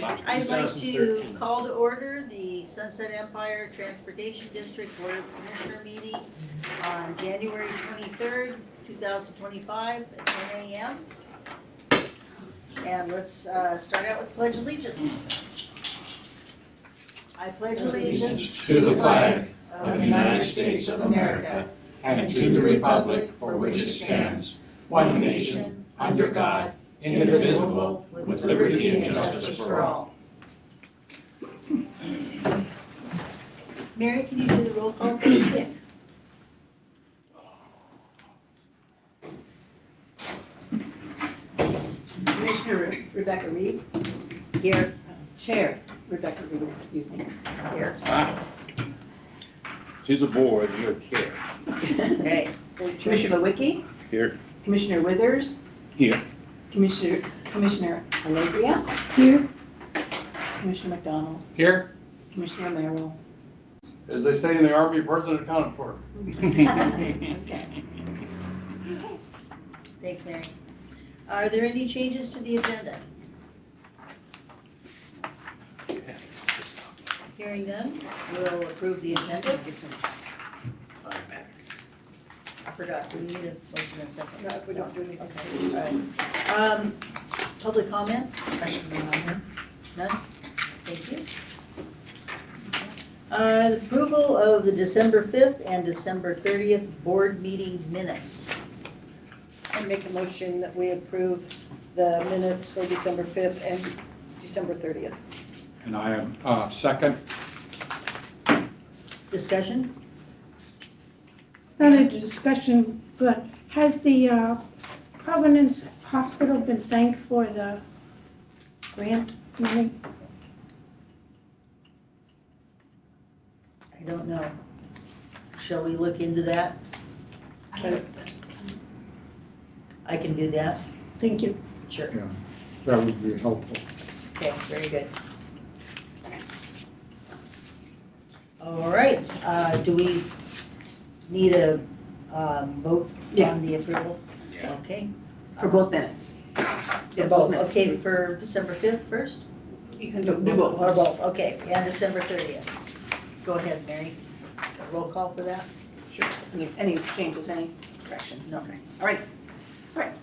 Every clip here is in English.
I'd like to call to order the Sunset Empire Transportation District Board of Commissioner meeting on January 23rd, 2025 at 10 a.m. And let's start out with Pledge Allegiance. I pledge allegiance to the flag of the United States of America and to the republic for which it stands, one nation, under God, indivisible, with liberty and justice for all. Mary, can you do the roll call, please? Yes. Commissioner Rebecca Reed. Here. Chair Rebecca Reed, excuse me. Here. She's a board, you're a chair. Okay. Commissioner Lewicki. Here. Commissioner Withers. Here. Commissioner Alegria. Here. Commissioner McDonald. Here. Commissioner Merrill. As they say in the Army, present accounted for. Okay. Thanks, Mary. Are there any changes to the agenda? Hearing none, we'll approve the agenda. I forgot, do we need a motion and second? No, if we don't do anything. Okay, all right. Public comments? None? Thank you. The approval of the December 5th and December 30th board meeting minutes. I make a motion that we approve the minutes for December 5th and December 30th. And I am second. Discussion? Not a discussion, but has the Providence Hospital been thanked for the grant money? I don't know. Shall we look into that? I can do that. Thank you. Sure. Yeah, that would be helpful. Okay, very good. All right, do we need a vote Yeah. on the approval? Okay. For both minutes. For both, okay, for December 5th first? You can Do both. Or both, okay, and December 30th. Go ahead, Mary. Roll call for that? Sure. Any changes, any corrections? No. Okay. All right. All right.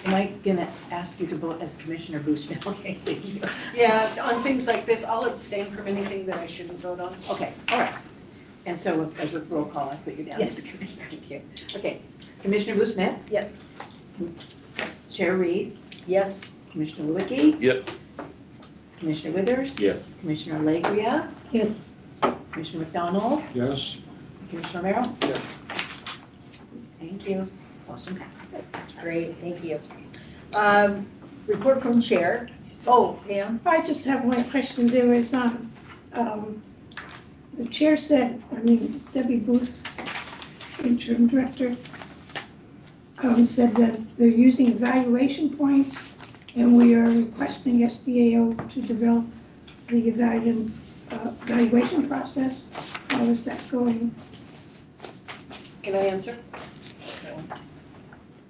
Am I gonna ask you to vote as Commissioner Bushnell? Okay, thank you. Yeah, on things like this, I'll abstain from anything that I shouldn't vote on. Okay, all right. And so as with roll call, I put you down as the Yes. Commissioner. Thank you. Okay, Commissioner Bushnell, Yes. Chair Reed, Yes? Commissioner Lewicki, Yep. Commissioner Withers, Yes. Commissioner Alegria, Yes. Commissioner McDonald, Yes. Commissioner Merrill. Yes. Thank you. Motion passes. Great, thank you. Report from chair. Oh, Pam? I just have one question. There was, the chair said, Debbie Booth, interim director, said that they're using evaluation points and we are requesting SDAO to develop the evaluation process. How is that going? Can I answer?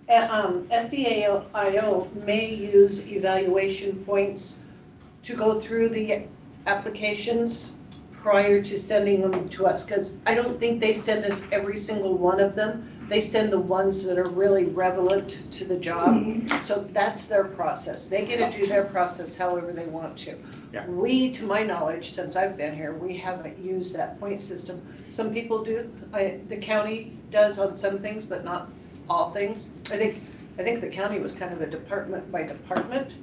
SDAIO may use evaluation points to go through the applications prior to sending them to us, because I don't think they send us every single one of them. They send the ones that are really relevant to the job. So that's their process. They get to do their process however they want to. Yeah. We, to my knowledge, since I've been here, we haven't used that point system. Some people do. The county does on some things, but not all things. I think the county was kind of a department by department.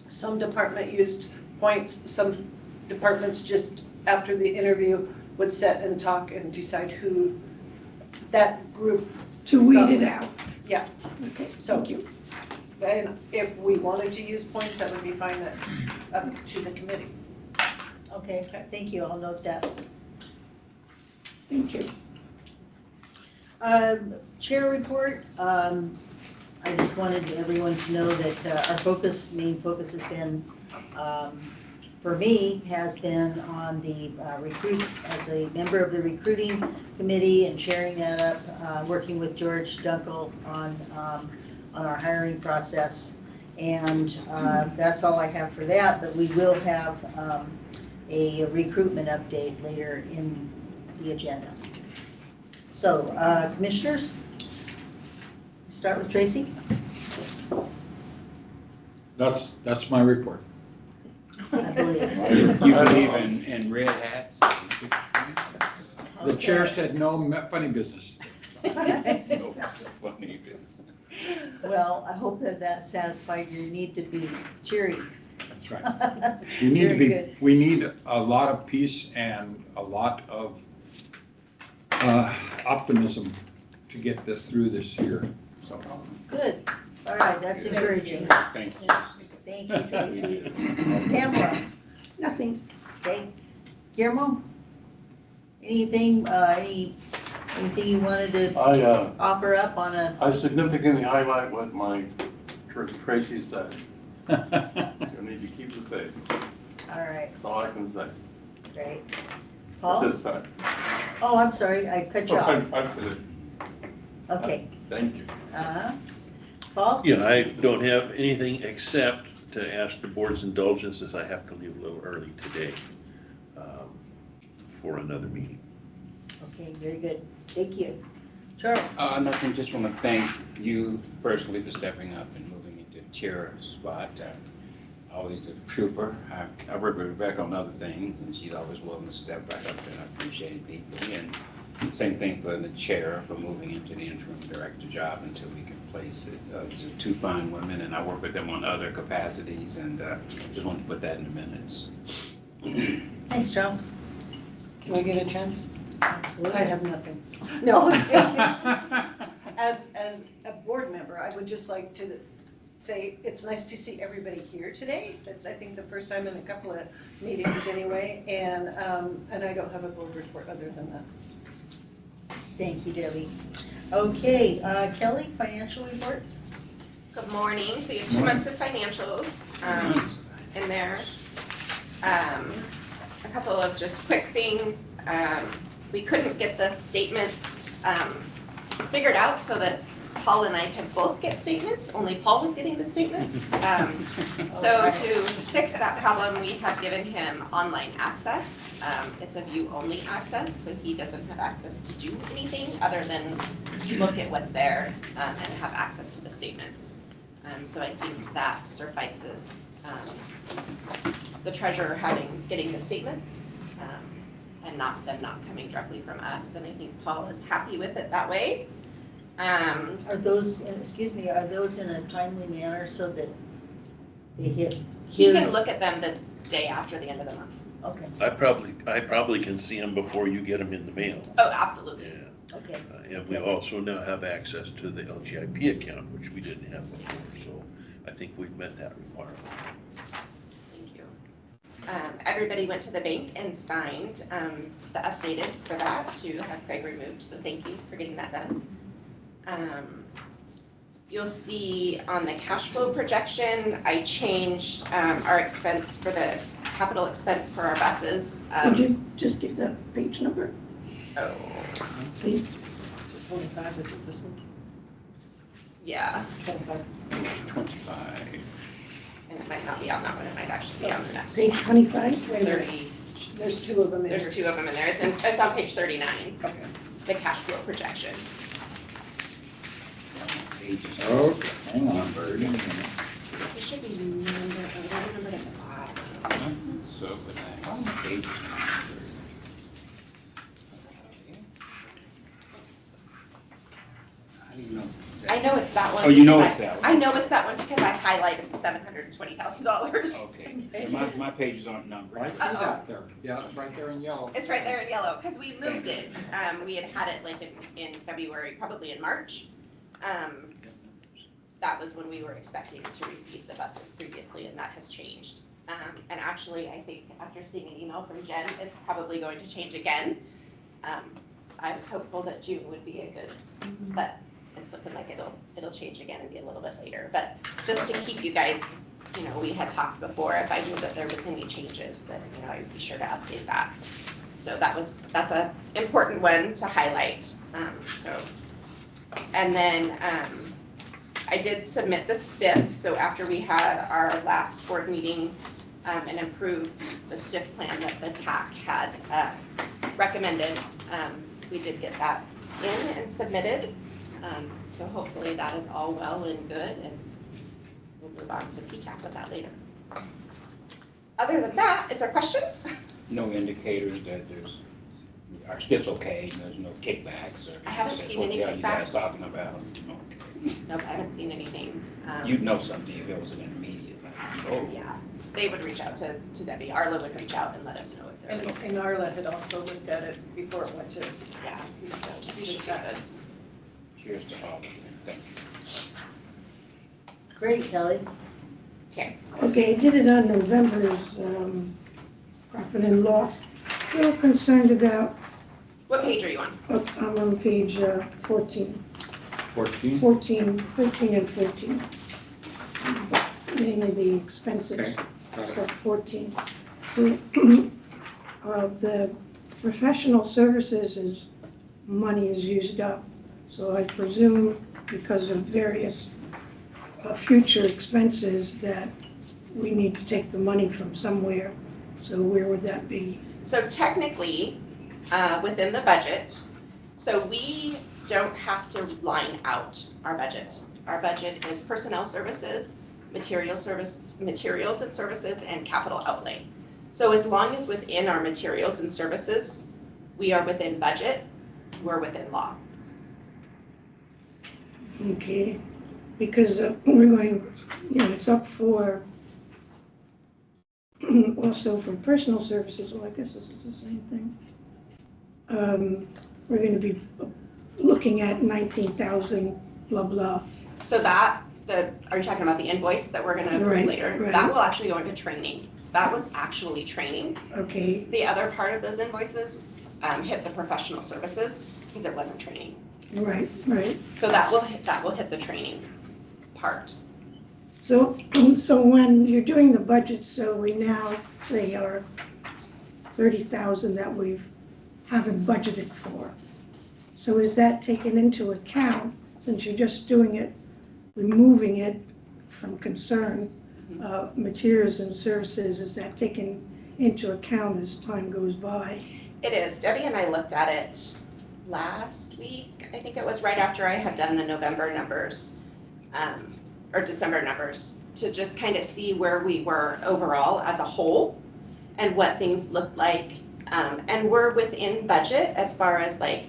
Some department used points, some departments just after the interview would sit and talk and decide who that group. To weed it out? Yeah. Okay, So, thank you. and if we wanted to use points, that would be fine. That's up to the committee. Okay, thank you, I'll note that. Thank you. Chair report, I just wanted everyone to know that our main focus has been, for me, has been on the recruit, as a member of the recruiting committee and chairing that up, working with George Dunkel on on our hiring process. And that's all I have for that, but we will have a recruitment update later in the agenda. So, commissioners, start with Tracy. That's my report. I believe. You believe in red hats? The chair said no funny business. No funny business. Well, I hope that satisfied your need to be cheery. That's right. We need to Very be, good. we need a lot of peace and a lot of optimism to get this through this year. So, Good. All right, that's encouraging. Thank you. Thank you, Tracy. Pamela, Nothing. okay. Guillermo? Anything, anything you wanted to offer up on a, I significantly highlight what my Tracy said. You need to keep the faith. all right, That's all I can say great. at Paul? this time. Oh, I'm sorry, I cut you off. I'm finished. Okay. Thank you. Paul? Yeah, I don't have anything except to ask the board's indulgence as I have to leave a little early today for another meeting. Okay, very good. Thank you. Charles? Nothing, just want to thank you personally for stepping up and moving into the chair spot. Always the trooper. I work with Rebecca on other things, and she's always willing to step back up, and I appreciate it deeply. And same thing for the chair for moving into the interim director job until we can place it. Two fine women, and I work with them on other capacities, and just want to put that in the minutes. Thanks, Charles. Do I get a chance? Absolutely. I have nothing. No. As a board member, I would just like to say, it's nice to see everybody here today. That's, I think, the first time in a couple of meetings anyway, and I don't have a board report other than that. Thank you, Debbie. Okay, Kelly, financial reports? Good morning. So you have 2 months of financials in there. A couple of just quick things. We couldn't get the statements figured out so that Paul and I could both get statements. Only Paul was getting the statements. So to fix that problem, we have given him online access. It's a view-only access, so he doesn't have access to do anything other than look at what's there and have access to the statements. So I think that suffices the treasurer getting the statements and not them not coming directly from us. And I think Paul is happy with it that way. Are those, excuse me, are those in a timely manner so that they hit He can his? look at them the day after the end of the month. Okay, I probably can see them before you get them in the mail. Oh, absolutely. Yeah. okay. And we also now have access to the LGIP account, which we didn't have before, so I think we've met that requirement. Thank you. Everybody went to the bank and signed the updated for that to have Craig removed, so thank you for getting that done. You'll see on the cash flow projection, I changed our expense for the capital expense for our buses. Could you just give the page number, Oh, please? Is it 45, is it this one? yeah, 25. 25. and it might not be on that one, it might actually be on the next Page one. 25? 30, There's 2 of them in there's here. 2 of them in there, it's on page 39, Okay. the cash flow projection. Pages. Okay, hang on. Numbered. It should be numbered at the bottom. So, but I, pages. How do you know? I know it's that one. Oh, you know because it's that one. I know it's that one because I highlighted the $720,000. Okay, my pages aren't numbered. I see that there. Yeah, it's right there in yellow. It's right there in yellow, because we moved it. We had it like in February, probably in March. That was when we were expecting to receive the buses previously, and that has changed. And actually, I think after seeing an email from Jen, it's probably going to change again. I was hopeful that June would be a good, but it's looking like it'll change again and be a little bit later. But just to keep you guys, we had talked before, if I knew that there was any changes, then, I would be sure to update that. So that's a important one to highlight. And then I did submit the STIF, so after we had our last board meeting and approved the STIF plan that the TAC had recommended, we did get that in and submitted. So hopefully that is all well and good, and we'll move on to PTAC with that later. Other than that, is there questions? No indicators that there's, our stiff's okay, and there's no kickbacks or. I haven't that's seen what any the hell you guys kickbacks. talking about. Okay. Nope, I haven't seen anything. You'd know something if it was an immediate, like, oh. Yeah, they would reach out to Debbie. Arla would reach out and let us know if And, there's, and Arla had also looked at it before it went to, yeah, so we should be good. Cheers to all of them. Thank you. Great, Kelly. Okay, Okay, I did it on November's profit and loss. A little concerned about, what page are you on? I'm on page 14, 14? 14, 13 and 14. Mainly the expenses. Okay. So 14. So the professional services is, money is used up. So I presume because of various future expenses that we need to take the money from somewhere. So where would that be? So technically, within the budget, so we don't have to line out our budget. Our budget is personnel services, materials and services, and capital outlay. So as long as within our materials and services, we are within budget, we're within law. Okay, because we're going, it's up for, also for personal services, well, I guess this is the same thing. We're going to be looking at 19,000, blah, blah. So that, are you talking about the invoice that we're gonna approve Right, later? right. That will actually go into training. That was actually training. Okay, The other part of those invoices hit the professional services because it wasn't training. right, right. So that will hit the training part. So, so when you're doing the budget, so we now say our 30,000 that haven't budgeted for. So is that taken into account, since you're just doing it, removing it from concern, materials and services, is that taken into account as time goes by? It is. Debbie and I looked at it last week. I think it was right after I had done the November numbers, or December numbers, to just kind of see where we were overall as a whole and what things looked like. And we're within budget as far as like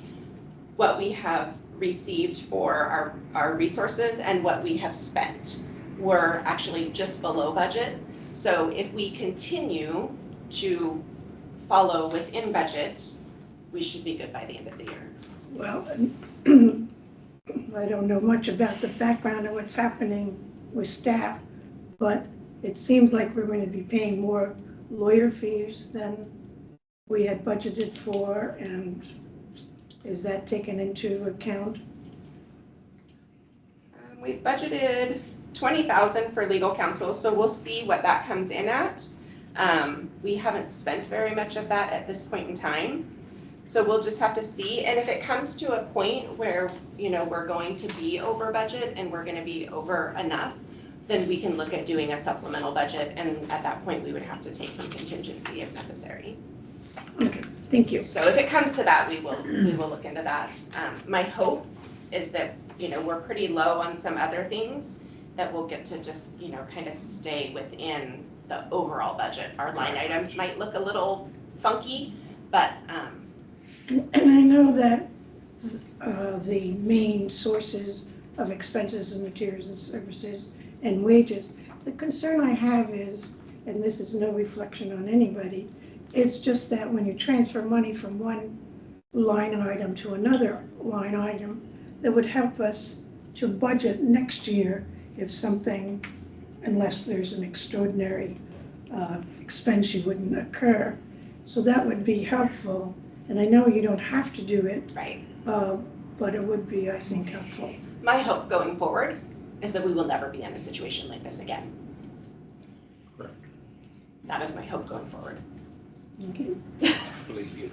what we have received for our resources and what we have spent. We're actually just below budget. So if we continue to follow within budget, we should be good by the end of the year. Well, I don't know much about the background of what's happening with staff, but it seems like we're going to be paying more lawyer fees than we had budgeted for, and is that taken into account? We budgeted 20,000 for legal counsel, so we'll see what that comes in at. We haven't spent very much of that at this point in time. So we'll just have to see, and if it comes to a point where, we're going to be over budget and we're gonna be over enough, then we can look at doing a supplemental budget, and at that point, we would have to take from contingency if necessary. Okay, thank you. So if it comes to that, we will look into that. My hope is that, we're pretty low on some other things, that we'll get to just, kind of stay within the overall budget. Our line items might look a little funky, but, And I know that the main sources of expenses and materials and services and wages, the concern I have is, and this is no reflection on anybody, it's just that when you transfer money from one line item to another line item, that would help us to budget next year if something, unless there's an extraordinary expense you wouldn't occur. So that would be helpful. And I know you don't have to do it, right. but it would be, I think, helpful. My hope going forward is that we will never be in a situation like this again. Correct. That is my hope going forward. Okay. Believe you.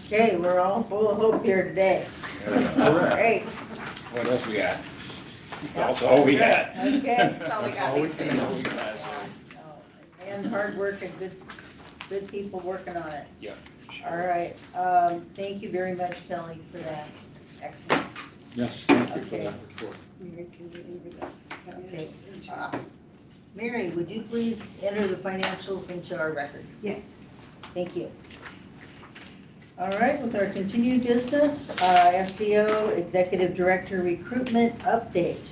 Okay, we're all full of hope here today. All right. Great. What else we got? That's all we had. Okay. That's all we That's got all we these can days. always ask. And hard work and good people working on it. Yeah. All right, thank you very much, Kelly, for that. Excellent. Yes, thank you for Okay. that report. Okay. Mary, would you please enter the financials into our record? Yes. Thank you. All right, with our continued business, SEO Executive Director Recruitment Update.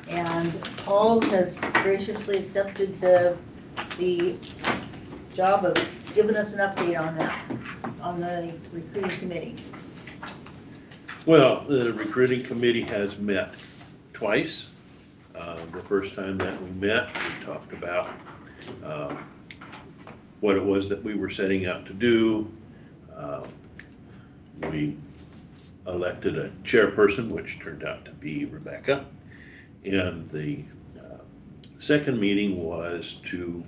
And Paul has graciously accepted the job of giving us an update on that, on the recruiting committee. Well, the recruiting committee has met twice. The first time that we met, we talked about what it was that we were setting out to do. We elected a chairperson, which turned out to be Rebecca. And the second meeting was to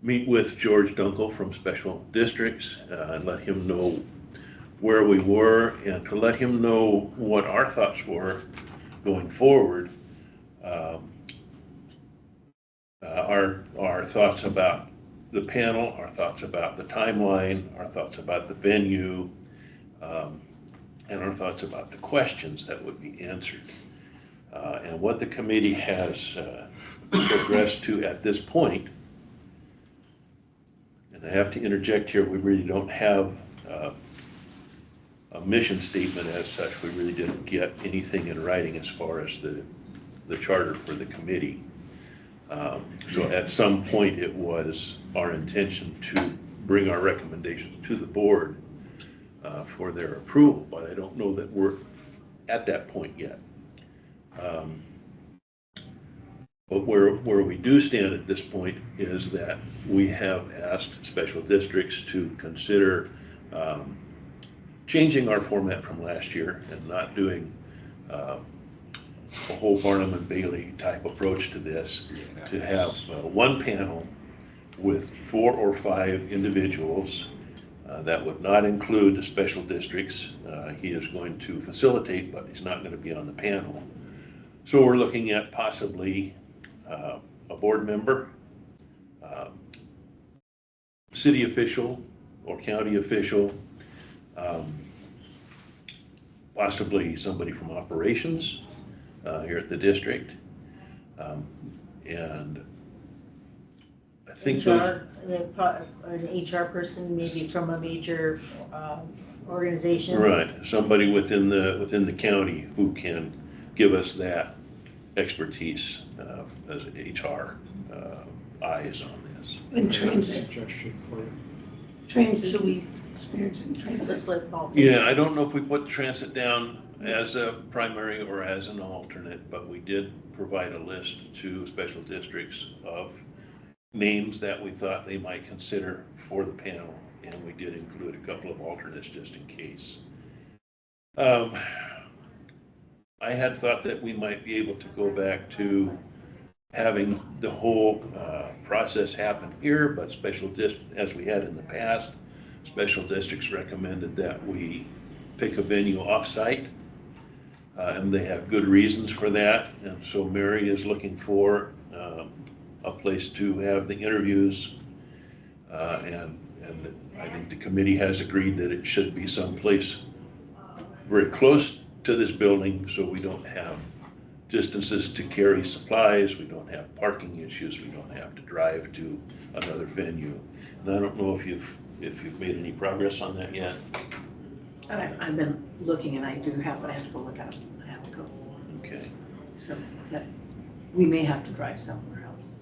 meet with George Dunkel from Special Districts and let him know where we were and to let him know what our thoughts were going forward. Our thoughts about the panel, our thoughts about the timeline, our thoughts about the venue, and our thoughts about the questions that would be answered. And what the committee has progressed to at this point, and I have to interject here, we really don't have a mission statement as such. We really didn't get anything in writing as far as the charter for the committee. So at some point it was our intention to bring our recommendations to the board for their approval, but I don't know that we're at that point yet. But where we do stand at this point is that we have asked special districts to consider changing our format from last year and not doing a whole Barnum and Bailey type approach to this, to have one panel with 4 or 5 individuals. That would not include the special districts. He is going to facilitate, but he's not going to be on the panel. So we're looking at possibly a board member, city official or county official, possibly somebody from operations here at the district. And I think An HR person, maybe from a major organization. Right, somebody within the county who can give us that expertise as HR eyes on this. And Suggestion for transit Should we, experience in transit. let's let Paul. Yeah, I don't know if we put transit down as a primary or as an alternate, but we did provide a list to special districts of names that we thought they might consider for the panel, and we did include a couple of alternates just in case. I had thought that we might be able to go back to having the whole process happen here, but as we had in the past, special districts recommended that we pick a venue off-site, and they have good reasons for that. And so Mary is looking for a place to have the interviews, and I think the committee has agreed that it should be someplace very close to this building, so we don't have distances to carry supplies, we don't have parking issues, we don't have to drive to another venue. And I don't know if you've made any progress on that yet. I've been looking and I do have, but I have to go look at it. I have to go. Okay. So that we may have to drive somewhere else.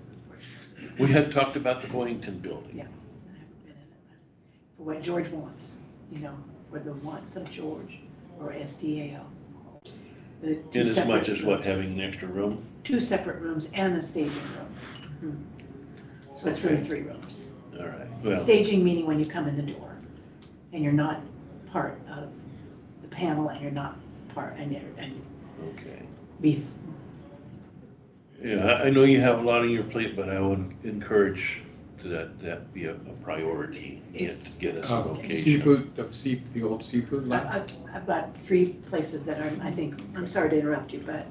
We had talked about the Boynton building. Yeah, I haven't been in it. But for what George wants, for the wants of George or SDAO. In as much as what, having an extra room? 2 separate rooms and a staging room. So it's really 3 rooms. All right, well, Staging meaning when you come in the door and you're not part of the panel and you're not part, and okay. be. Yeah, I know you have a lot on your plate, but I would encourage that be a priority to get us a location. seafood, the old seafood line. I've got 3 places that I'm sorry to interrupt you, but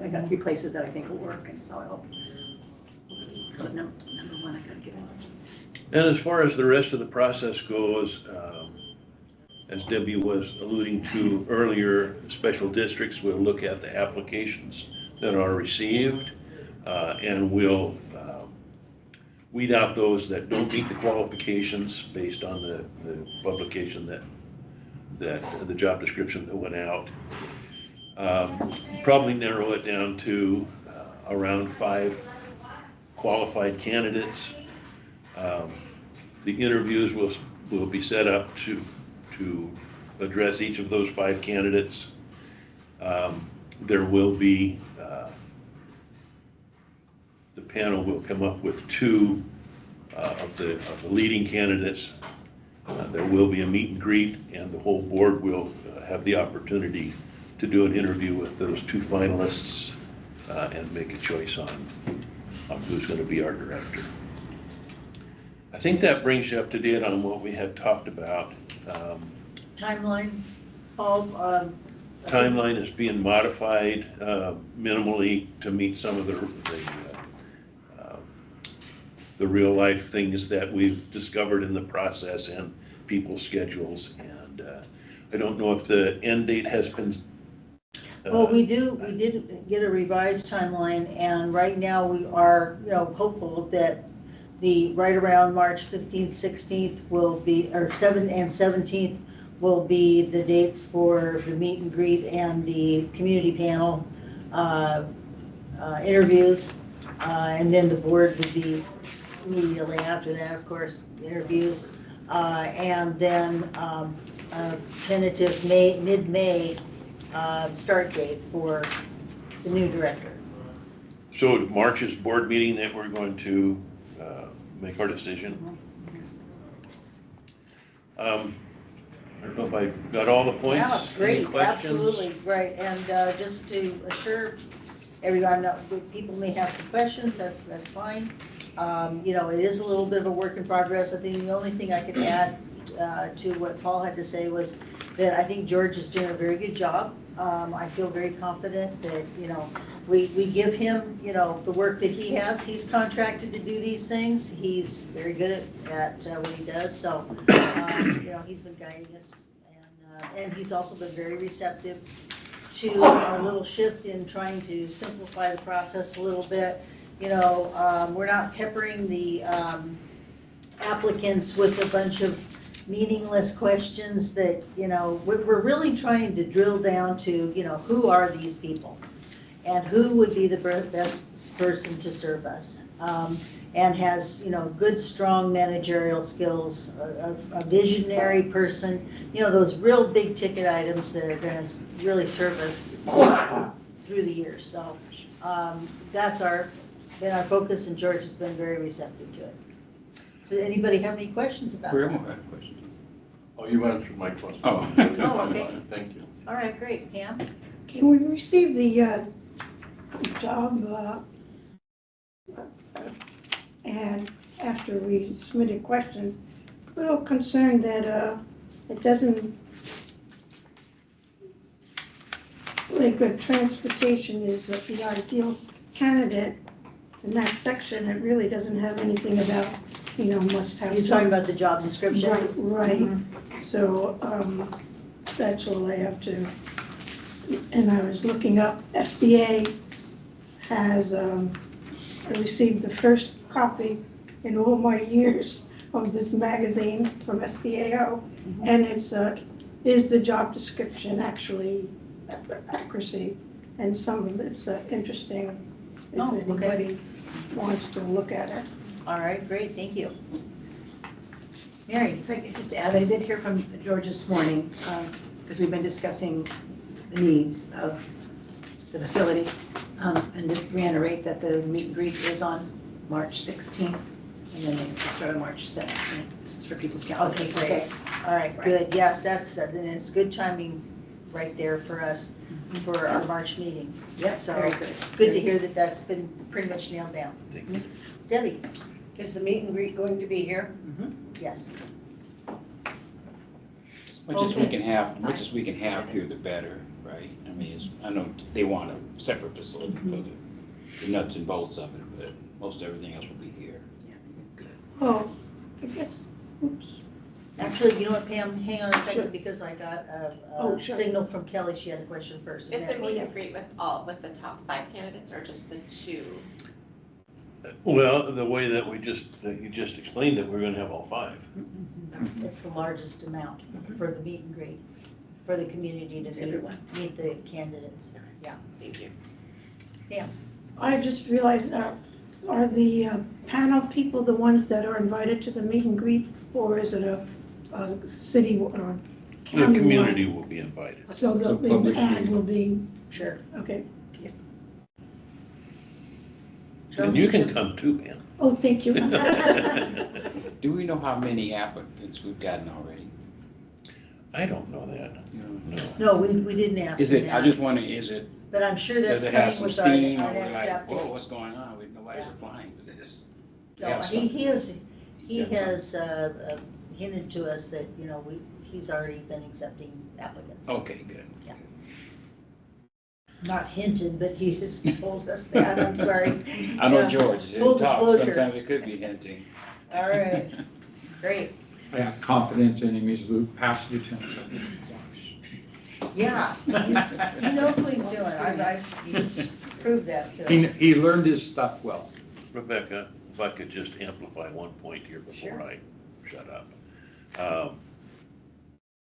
I got 3 places that I think will work, and so I hope. But number one, I gotta get it. And as far as the rest of the process goes, as Debbie was alluding to earlier, special districts will look at the applications that are received, and will weed out those that don't meet the qualifications based on the publication that the job description that went out. Probably narrow it down to around 5 qualified candidates. The interviews will be set up to address each of those 5 candidates. There will be, the panel will come up with 2 of the leading candidates. There will be a meet and greet, and the whole board will have the opportunity to do an interview with those 2 finalists and make a choice on who's going to be our director. I think that brings you up to date on what we had talked about. Timeline, Paul? Timeline is being modified minimally to meet some of the real life things that we've discovered in the process and people's schedules. And I don't know if the end date has been. Well, we did get a revised timeline, and right now we are, hopeful that right around March 15th, 16th will be, or 7th and 17th will be the dates for the meet and greet and the community panel interviews. And then the board would be immediately after that, of course, interviews. And then a tentative mid-May start date for the new director. So March's board meeting that we're going to make our decision. I don't know if I got all the points. Yeah, great, Any questions? absolutely, right. And just to assure everyone, that people may have some questions, that's fine. It is a little bit of a work in progress. I think the only thing I could add to what Paul had to say was that I think George is doing a very good job. I feel very confident that, we give him, the work that he has. He's contracted to do these things. He's very good at what he does. So, he's been guiding us, and he's also been very receptive to our little shift in trying to simplify the process a little bit. We're not peppering the applicants with a bunch of meaningless questions that, we're really trying to drill down to, who are these people and who would be the best person to serve us, and has, good, strong managerial skills, a visionary person, those real big ticket items that are going to really serve us through the years. So that's been our focus, and George has been very receptive to it. So anybody have any questions about that? We're more had a question. Oh, you answered my question. Oh. Oh, okay. Thank you. All right, great. Pam? Okay, we received the job and after we submitted questions, a little concerned that it doesn't, like transportation is the ideal candidate. In that section, it really doesn't have anything about, must have. You're talking about the job description? Right. Mhm. So that's all I have to. And I was looking up, SBA has received the first copy in all my years of this magazine from SBAO. And it's is the job description actually accuracy, and some of it's interesting if anybody wants to look at it. All right, great, thank you. Mary? If I could just add, I did hear from George this morning, because we've been discussing the needs of the facility, and just reiterate that the meet and greet is on March 16th, and then they start on March 17th, just for people's calendar. Okay, great. All right, good. Yes, it's good timing right there for us for our March meeting. Yes, So very good. good to hear that that's been pretty much nailed down. Thank you. Debbie? Is the meet and greet going to be here? Yes. Much as we can have here, the better, right? I mean, I know they want a separate facility for the nuts and bolts of it, but most everything else will be here. Oh, I guess, oops. Actually, you know what, Pam, hang on a second, because I got Oh, a sure. signal from Kelly, she had a question first. Is the meet and greet with the top 5 candidates or just the 2? Well, the way that you just explained it, we're gonna have all 5. It's the largest amount for the meet and greet, for the community to Everyone. meet the candidates. Yeah. Thank you. I just realized, are the panel people the ones that are invited to the meet and greet, or is it a city or The county? community will be invited. So The the public ad meeting. will be, Sure. okay. And you can come too, Pam. Oh, thank you. Do we know how many applicants we've gotten already? I don't know that, You know, no. No, we didn't ask Is him it, I that, just wonder, is it, but I'm sure that's does it have coming some with steam, our or we're next like, update. whoa, what's going on? Nobody's Yeah. applying for this. No, Yeah, he has hinted to us that, you know, he's already been accepting applicants. Okay, good. Not hinted, but he has told us that, I'm sorry. I know Yeah. George, Full in talk, disclosure. sometimes it could be hinting. All right, great. I have confidence in him, he's past lieutenant. Yeah, he knows what he's doing. He's proved that to us. He learned his stuff well. Rebecca, if I could just amplify one point here before Sure. I shut up.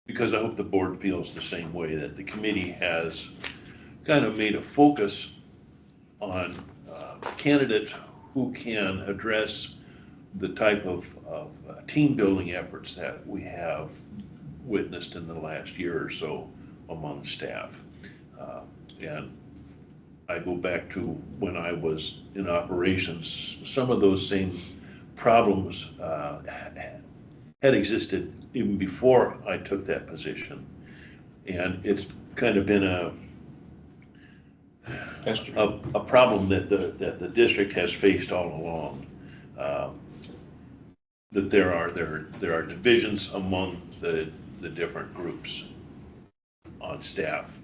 Because I hope the board feels the same way, that the committee has kind of made a focus on candidates who can address the type of team building efforts that we have witnessed in the last year or so among staff. And I go back to when I was in operations, some of those same problems had existed even before I took that position. And it's kind of been a problem that the district has faced all along. That there are divisions among the different groups on staff.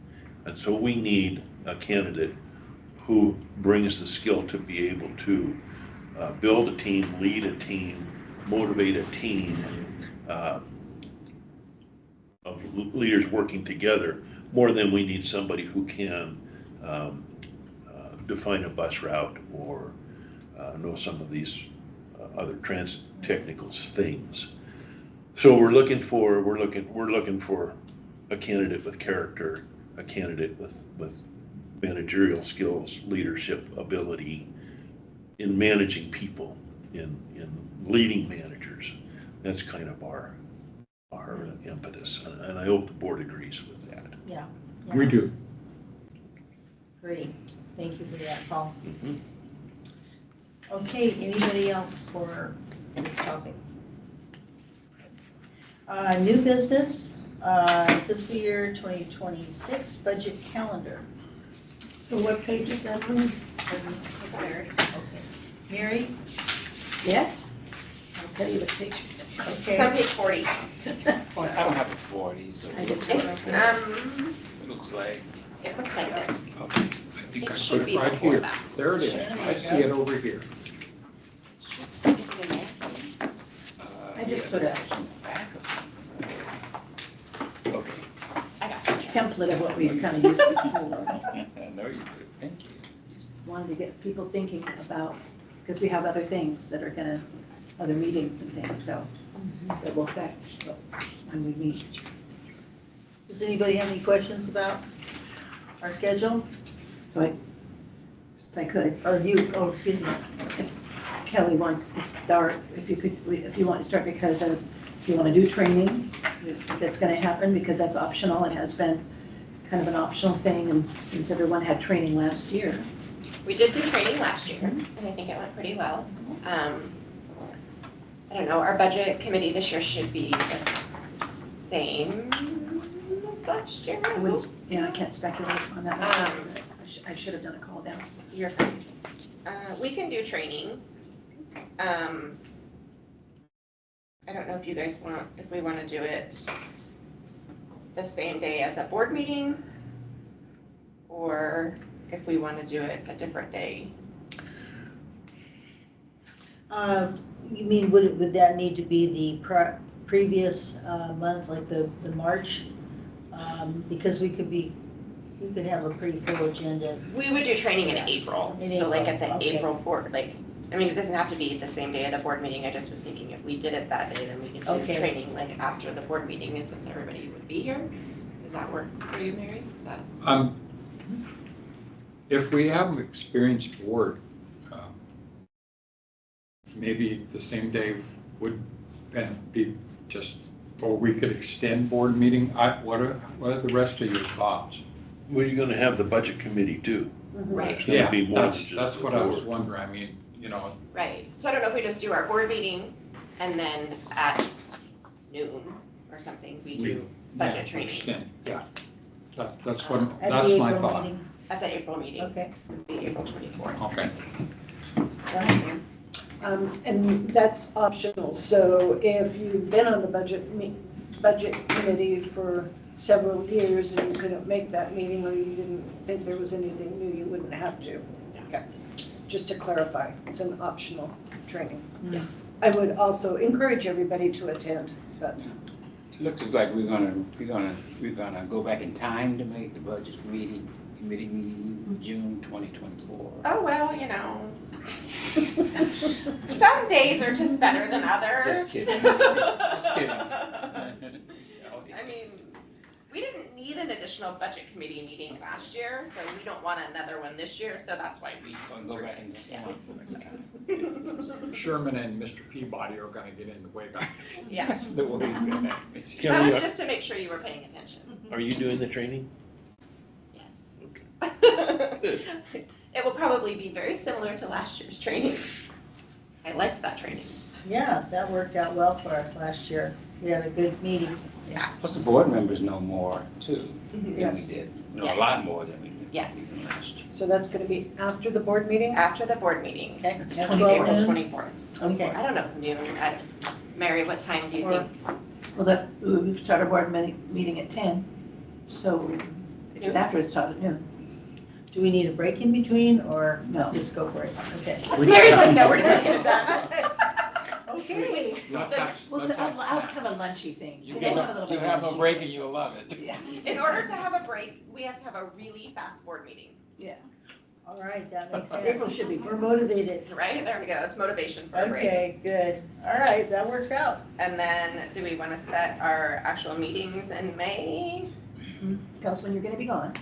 And so we need a candidate who brings the skill to be able to build a team, lead a team, motivate a team of leaders working together, more than we need somebody who can define a bus route or know some of these other technical things. So we're looking for a candidate with character, a candidate with managerial skills, leadership ability in managing people, in leading managers. That's kind of our impetus, and I hope the board agrees with that. Yeah. We do. Great, thank you for that, Paul. Mhm. Okay, anybody else for this topic? New business, fiscal year 2026 budget calendar. So what page is that on? It's Mary. Okay, Mary? Yes? I'll tell you the pictures. Okay. It's on page 40. I don't have a 40, so I did It's, it looks like, it looks like this. Okay, I think I It put should it be right before here. that. There it is. I see it over here. I just put a Okay. I got it. template of what we've kind of used before. I know you do, thank you. Just wanted to get people thinking about, because we have other things that are gonna, other meetings and things, so that will affect when we meet. Does anybody have any questions about our schedule? So if I could, Or you, oh, excuse me. if Kelly wants to start, if you want to start, because if you want to do training, that's going to happen, because that's optional. It has been kind of an optional thing, and since everyone had training last year. We did do training last year, and I think it went pretty well. I don't know, our budget committee this year should be the same as last year. I wouldn't, I can't speculate on that. I should have done a call down. You're fine. We can do training. I don't know if you guys if we want to do it the same day as a board meeting, or if we want to do it a different day. You mean, would that need to be the previous month, like the March? Because we could have a pretty full agenda. We would do training in April, In so like at the April, okay. April board, like, I mean, it doesn't have to be the same day of the board meeting, I just was thinking if we did it that day, then we could do Okay. training like after the board meeting, and since everybody would be here. Does that work for you, Mary? Is that? If we have an experienced board, maybe the same day would be just, or we could extend board meeting. What are the rest of your thoughts? Well, you're gonna have the budget committee too. Right. It's gonna be more than just That's the what I was board. wondering. I mean, Right, so I don't know if we just do our board meeting and then at noon or something, we do budget yeah, training extend, yeah. That's At that's the my April thought. meeting? at the April meeting, Okay. the April 24th. Okay. And that's optional, so if you've been on the budget committee for several years and you couldn't make that meeting, or you didn't think there was anything new, you wouldn't have to. Okay. Just to clarify, it's an optional training. Yes. I would also encourage everybody to attend, but It looks like we're gonna go back in time to make the budget committee meeting June 2024. Oh, well, some days are just better than others. Just kidding. Just kidding. I mean, we didn't need an additional budget committee meeting last year, so we don't want another one this year, so that's why we. Go back and. Yeah. Sherman and Mr. Peabody are gonna get in the way back. Yeah, The way we do that. that Kelly, was just to make sure you were paying attention. are you doing the training? Yes. It will probably be very similar to last year's training. I liked that training. Yeah, that worked out well for us last year. We had a good meeting. Plus the board members know more too than we Yes. did. Know Yes. a lot more than we did. Yes. Even last year. so that's gonna be after the board meeting? After the board meeting, Okay. It's At 24. 12 April noon? 24th. Okay. I don't know, noon. Mary, what time do you Or- think? Well, we start our board meeting at 10, so it's after it started noon. Do we need a break in between, or No. just go for it? Okay. Mary's like, no, we're just gonna do that. Okay. We'll I'll have a lunchy thing. You We'll have a little bit of have a lunchy. break and you'll love it. Yeah. In order to have a break, we have to have a really fast board meeting, All right, that makes April sense. should be. We're motivated. right? There we go, that's motivation for a break. Okay, good. All right, that works out. And then, do we want to set our actual meetings in May? Tell us when you're gonna be gone.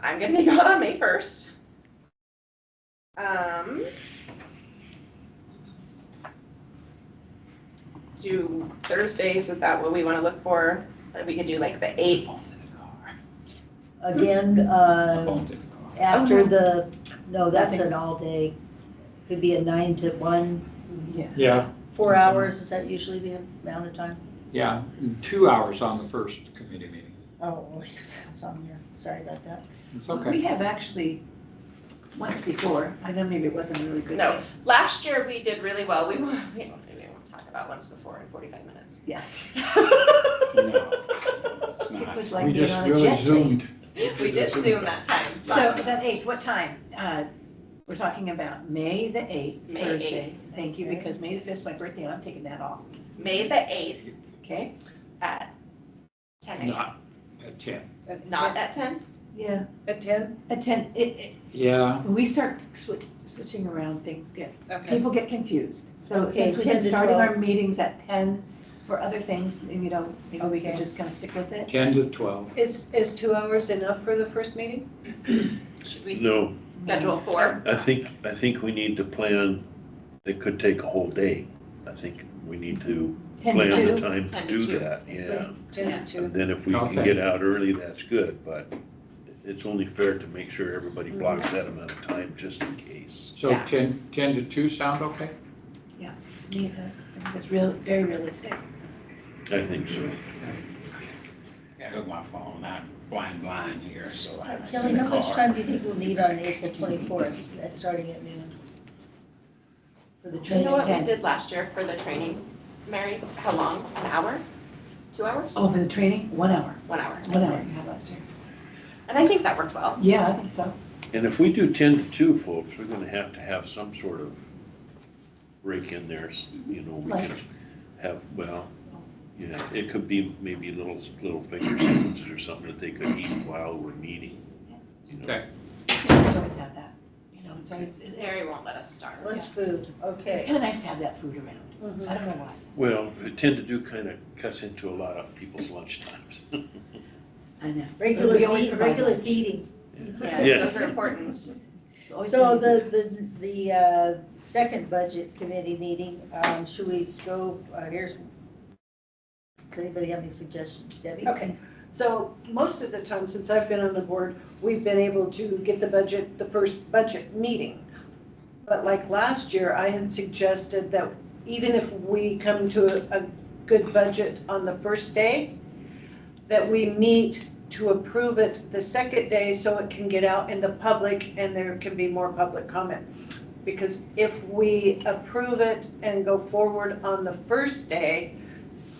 I'm gonna be gone on May 1st. Do Thursdays, is that what we want to look for? That we could do like the 8th? Phones in the car. Again, Phones in the car. after no. no, that's an all-day, could be a 9 to 1, Yeah. Yeah, 4 hours, is that usually the amount of time? yeah, 2 hours on the first committee meeting. Oh, it's on here, sorry about that. It's We okay. have actually, once before, I know maybe it wasn't a really good. No, day. last year we did really well. We won't talk about once before in 45 minutes. Yeah. No, it's It not. was like We being just on a really jet plane. zoomed. We did Zoom that time. So that 8th, what time? We're talking about May the 8th, May Thursday. Thank you, Okay. because May the 5th is my birthday, and I'm taking that off. May the 8th Okay? at 10 a.m. Not at 10. Not at 10? Yeah. At 10? At 10, Yeah, when we start switching around, things Okay. people get confused. So Okay, since we've 10 been to starting 12. our meetings at 10 for other things, maybe we can Okay. just kind of stick with it. 10 to 12. Is 2 hours enough for the first meeting? Should we No, schedule 4? I think we need to plan, it could take a whole day. I think we need to 10 plan to the 2. time 10 to to do 2. that, yeah. 10 to 2? And then if we can Okay. get out early, that's good, but it's only fair to make sure everybody blocks that amount of time just in case. So Yeah. 10 to 2 sound okay? Yeah, I think it's very realistic. I think so. Yeah, look at my phone, I'm blind here, so I. it's Kelly, in the how much car. time do you think we'll need on April 24th, starting at noon? For the Do you training? know what we 10. did last year for the training, Mary? How long? An hour? 2 hours? Oh, for the training, 1 hour. 1 hour. 1 hour you had last year. And I think that worked well. Yeah, I think so. And if we do 10 to 2, folks, we're gonna have some sort of break in there, you know, we Like? can have, well, yeah, it could be maybe little finger sandwiches or something that they could eat while we're meeting, you know. Okay. We always have that, you know, it's always, Mary won't let us starve. Less food, it's okay. kind of nice to have that food around. Mhm. I don't know why. Well, 10 to 2 kind of cuts into a lot of people's lunch times. I know. Regular We always feed, provide regular lunch. feeding. Yeah, Yeah. those are important. Always So provide- the second budget committee meeting, should we go, does anybody have any suggestions? Debbie? Okay, so most of the time since I've been on the board, we've been able to get the budget, the first budget meeting. But like last year, I had suggested that even if we come to a good budget on the first day, that we meet to approve it the second day so it can get out in the public and there can be more public comment. Because if we approve it and go forward on the first day,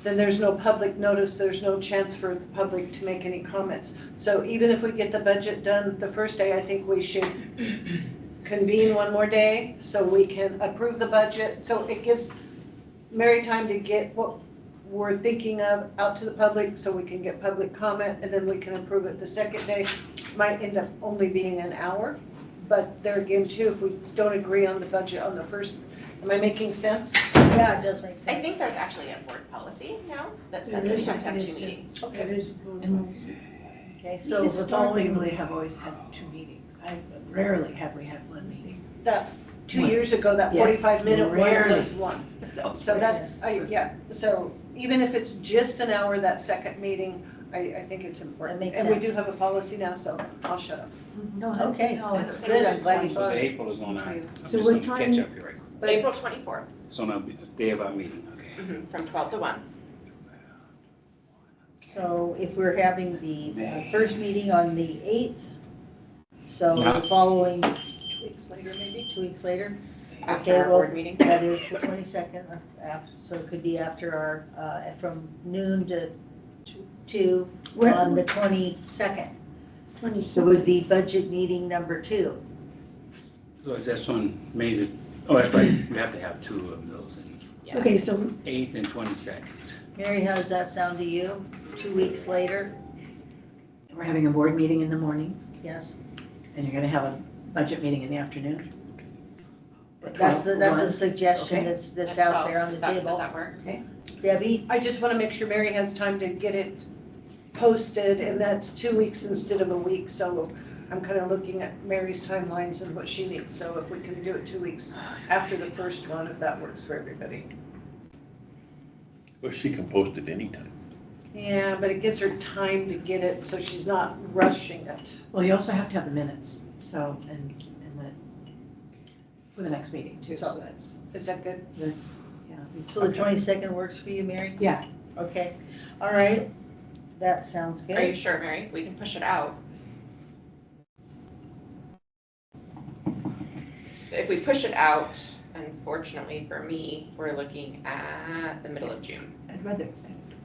then there's no public notice, there's no chance for the public to make any comments. So even if we get the budget done the first day, I think we should convene one more day so we can approve the budget. So it gives Mary time to get what we're thinking of out to the public so we can get public comment and then we can approve it the second day. Might end up only being an hour, but there again too, if we don't agree on the budget on the first, am I making sense? Yeah, it does make sense. I think there's actually a board policy now that says that we have to have 2 meetings. Okay, So so we're historically, following, we have always had 2 meetings. Rarely have we had 1 meeting. That 2 years ago, that Yes, 45-minute one rarely. was one. So that's, yeah, so even if it's just an hour, that second meeting, I think it's important. That makes And we do sense. have a policy now, so I'll shut up. No, Okay, no, that's it's good, I'm glad we So thought the of it. April is on our, I'm So just what on the time- catch up here, right? But- April 24th, It's on the day of our meeting, okay. from 12 to 1. So if we're having the first meeting on the 8th, so Yeah. the following 2 weeks later, maybe? 2 weeks later, After Okay, our well, board meeting. that is the 22nd, so it could be after our, from noon to 2 on the 22nd. So it would be budget meeting number 2. So that's on May the, oh, that's right, we have to have 2 of those, and Yeah. Okay, so 8th and 22nd. Mary, how does that sound to you? 2 weeks later? We're having a board meeting in the morning, Yes? and you're gonna have a budget meeting in the afternoon. That's the One. suggestion Okay. that's At out 12. there on the Does that- Does table. that work? Debbie? I just want to make sure Mary has time to get it posted, and that's 2 weeks instead of a week, so I'm kind of looking at Mary's timelines and what she needs, so if we can do it 2 weeks after the first one, if that works for everybody. Well, she can post it anytime. Yeah, but it gives her time to get it, so she's not rushing it. Well, you also have to have the minutes, so, and for the next meeting too, so Is that good? that's, yeah. So the 22nd works for you, Mary? Yeah. Okay, all right, that sounds Are you good. sure, Mary? We can push it out. If we push it out, unfortunately for me, we're looking at the middle of June. I'd rather,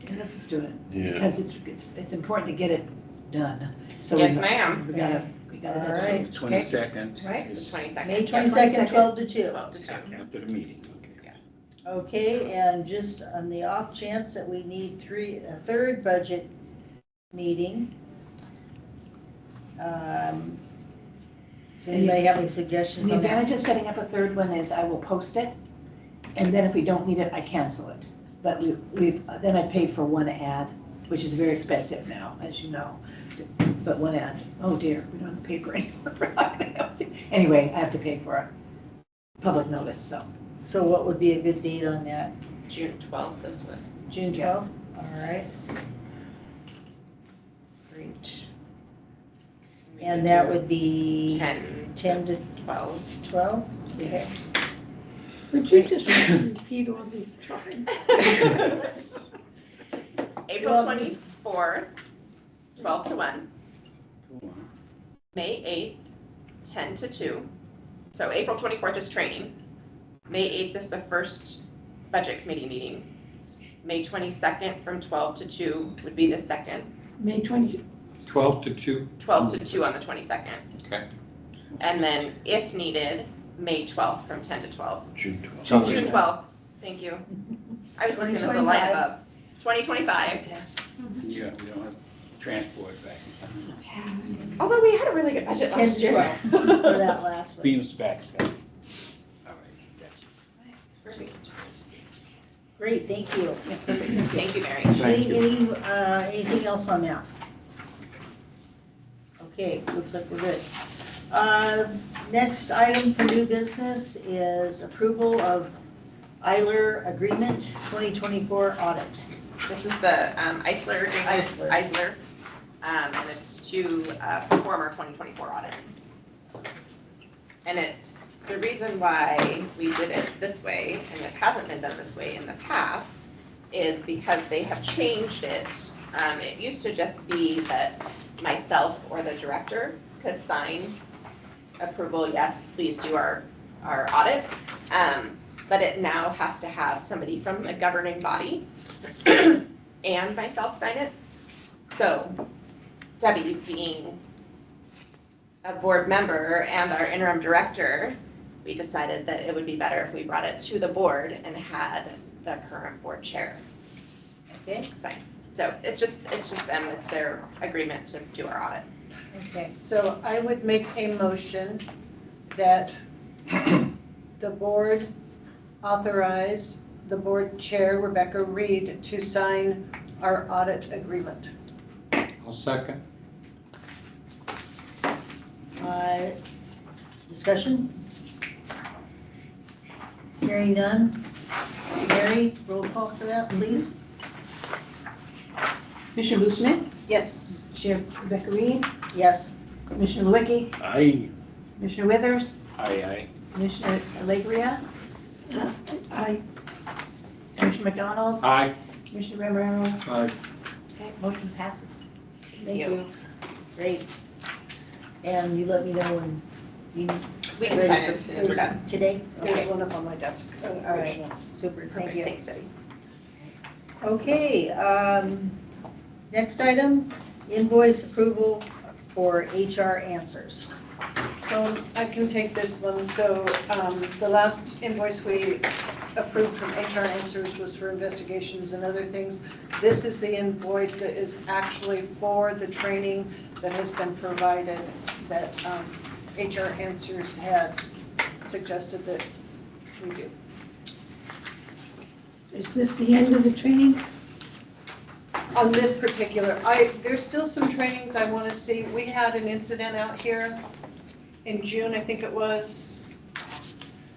and let's just do it, Yeah. because it's important to get it done. So Yes, ma'am. We gotta All do right. it. 22nd Right. The is 22nd. May Yep, 22nd, 12 to 2. 12 to 2. after the meeting, okay. Okay, and just on the off chance that we need a third budget meeting, does anybody have any suggestions The on that? advantage of setting up a third one is I will post it, and then if we don't need it, I cancel it. But then I paid for one ad, which is very expensive now, as you know. But one ad, oh dear, we don't have to pay for it. Anyway, I have to pay for a public notice, so. So what would be a good date on that? June 12th is what. June Yeah. 12th? All right, Great. we and could that do would be 10 to 12. 12? Okay. would you just repeat all these times? April Well- 24th, 12 to 1. Go on. May 8th, 10 to 2. So April 24th is training. May 8th is the first budget committee meeting. May 22nd from 12 to 2 would be the second. May 24th 12 to 2? 12 to 2 on the 22nd. Okay. And then if needed, May 12th from 10 to 12. June 12th. Sounds June good. 12th, thank you. I was looking at the line above. 2025. Yeah, we don't have transport back in time. Although we had a really good budget 10 last to year. 12 for that last one. Beams back, Scott. All right, gotcha. Perfect. Great, thank you. Thank you, Mary. Thank you. Anything else on that? Okay, looks like we're good. Next item for new business is approval of Eiler Agreement 2024 audit. This is the Eisler agreement. Eisler. And it's to perform our 2024 audit. And it's, the reason why we did it this way, and it hasn't been done this way in the past, is because they have changed it. It used to just be that myself or the director could sign approval, yes, please do our audit. But it now has to have somebody from the governing body and myself sign it. So Debbie, being a board member and our interim director, we decided that it would be better if we brought it to the board and had the current board chair Okay, sign. So it's just them, it's their agreement to do our audit. okay. So I would make a motion that the board authorize the board chair, Rebecca Reed, to sign our audit agreement. I'll second. Discussion? Hearing none. Mary, roll call for that, please. Commissioner Lou Schmidt, Yes. Chair Rebecca Reed, Yes. Commissioner Lewicki, I, Commissioner Withers, Aye, Commissioner Alegria, I, Commissioner McDonald, Aye. Commissioner Romero. Aye. Okay, motion passes. Thank you. Great. And you let me know when you. We can sign it as soon as we're done. Today? There's Okay. one up on my desk. All right, super, thank Perfect, you. thanks, Debbie. Okay, next item, invoice approval for HR answers. So I can take this one. So the last invoice we approved from HR Answers was for investigations and other things. This is the invoice that is actually for the training that has been provided that HR Answers had suggested that we do. is this the end of the training? On this particular, there's still some trainings I want to see. We had an incident out here in June, I think it was.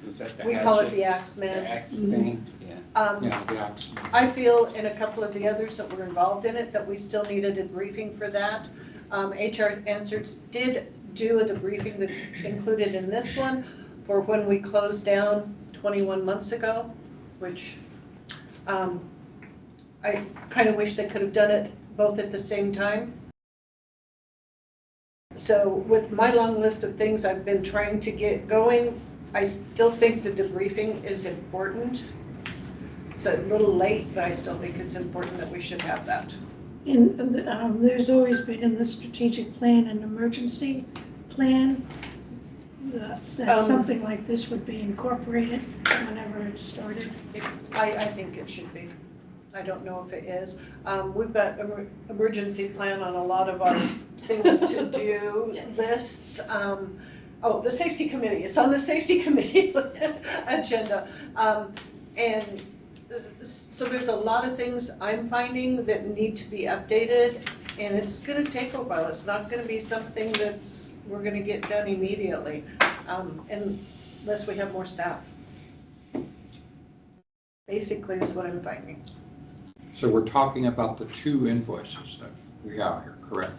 Was that the We call it hatchet? the Axeman. The axe thing, yeah. Yeah, the ox. I feel in a couple of the others that were involved in it, that we still needed a briefing for that. HR Answers did do a debriefing that's included in this one for when we closed down 21 months ago, which I kind of wish they could have done it both at the same time. So with my long list of things I've been trying to get going, I still think the debriefing is important. It's a little late, but I still think it's important that we should have that. And there's always been in the strategic plan an emergency plan, that something like this would be incorporated whenever it's started. I think it should be. I don't know if it is. We've got emergency plan on a lot of our things to do Yes. lists. Oh, the safety committee, it's on the safety committee agenda. And so there's a lot of things I'm finding that need to be updated, and it's gonna take a while. It's not gonna be something we're gonna get done immediately, unless we have more staff. Basically is what I'm finding. So we're talking about the 2 invoices that we have here, correct?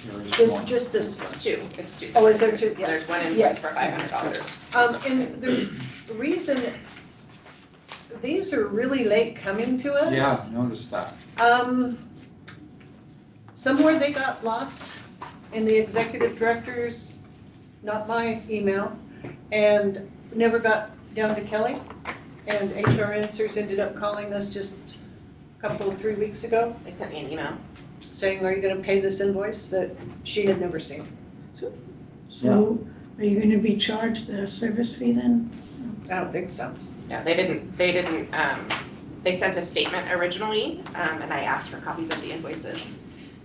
There is one. Just this It's two. Oh, is there two? Yes. There's one invoice Yes. for $500. And the reason, these are really late coming to us. Yeah, I noticed that. Somewhere they got lost in the executive director's, not my email, and never got down to Kelly. And HR Answers ended up calling us just a couple, 3 weeks ago. They sent me an email. saying, are you gonna pay this invoice that she had never seen? So are you gonna be charged a service fee then? I don't think so. No, they didn't, they sent a statement originally, and I asked for copies of the invoices,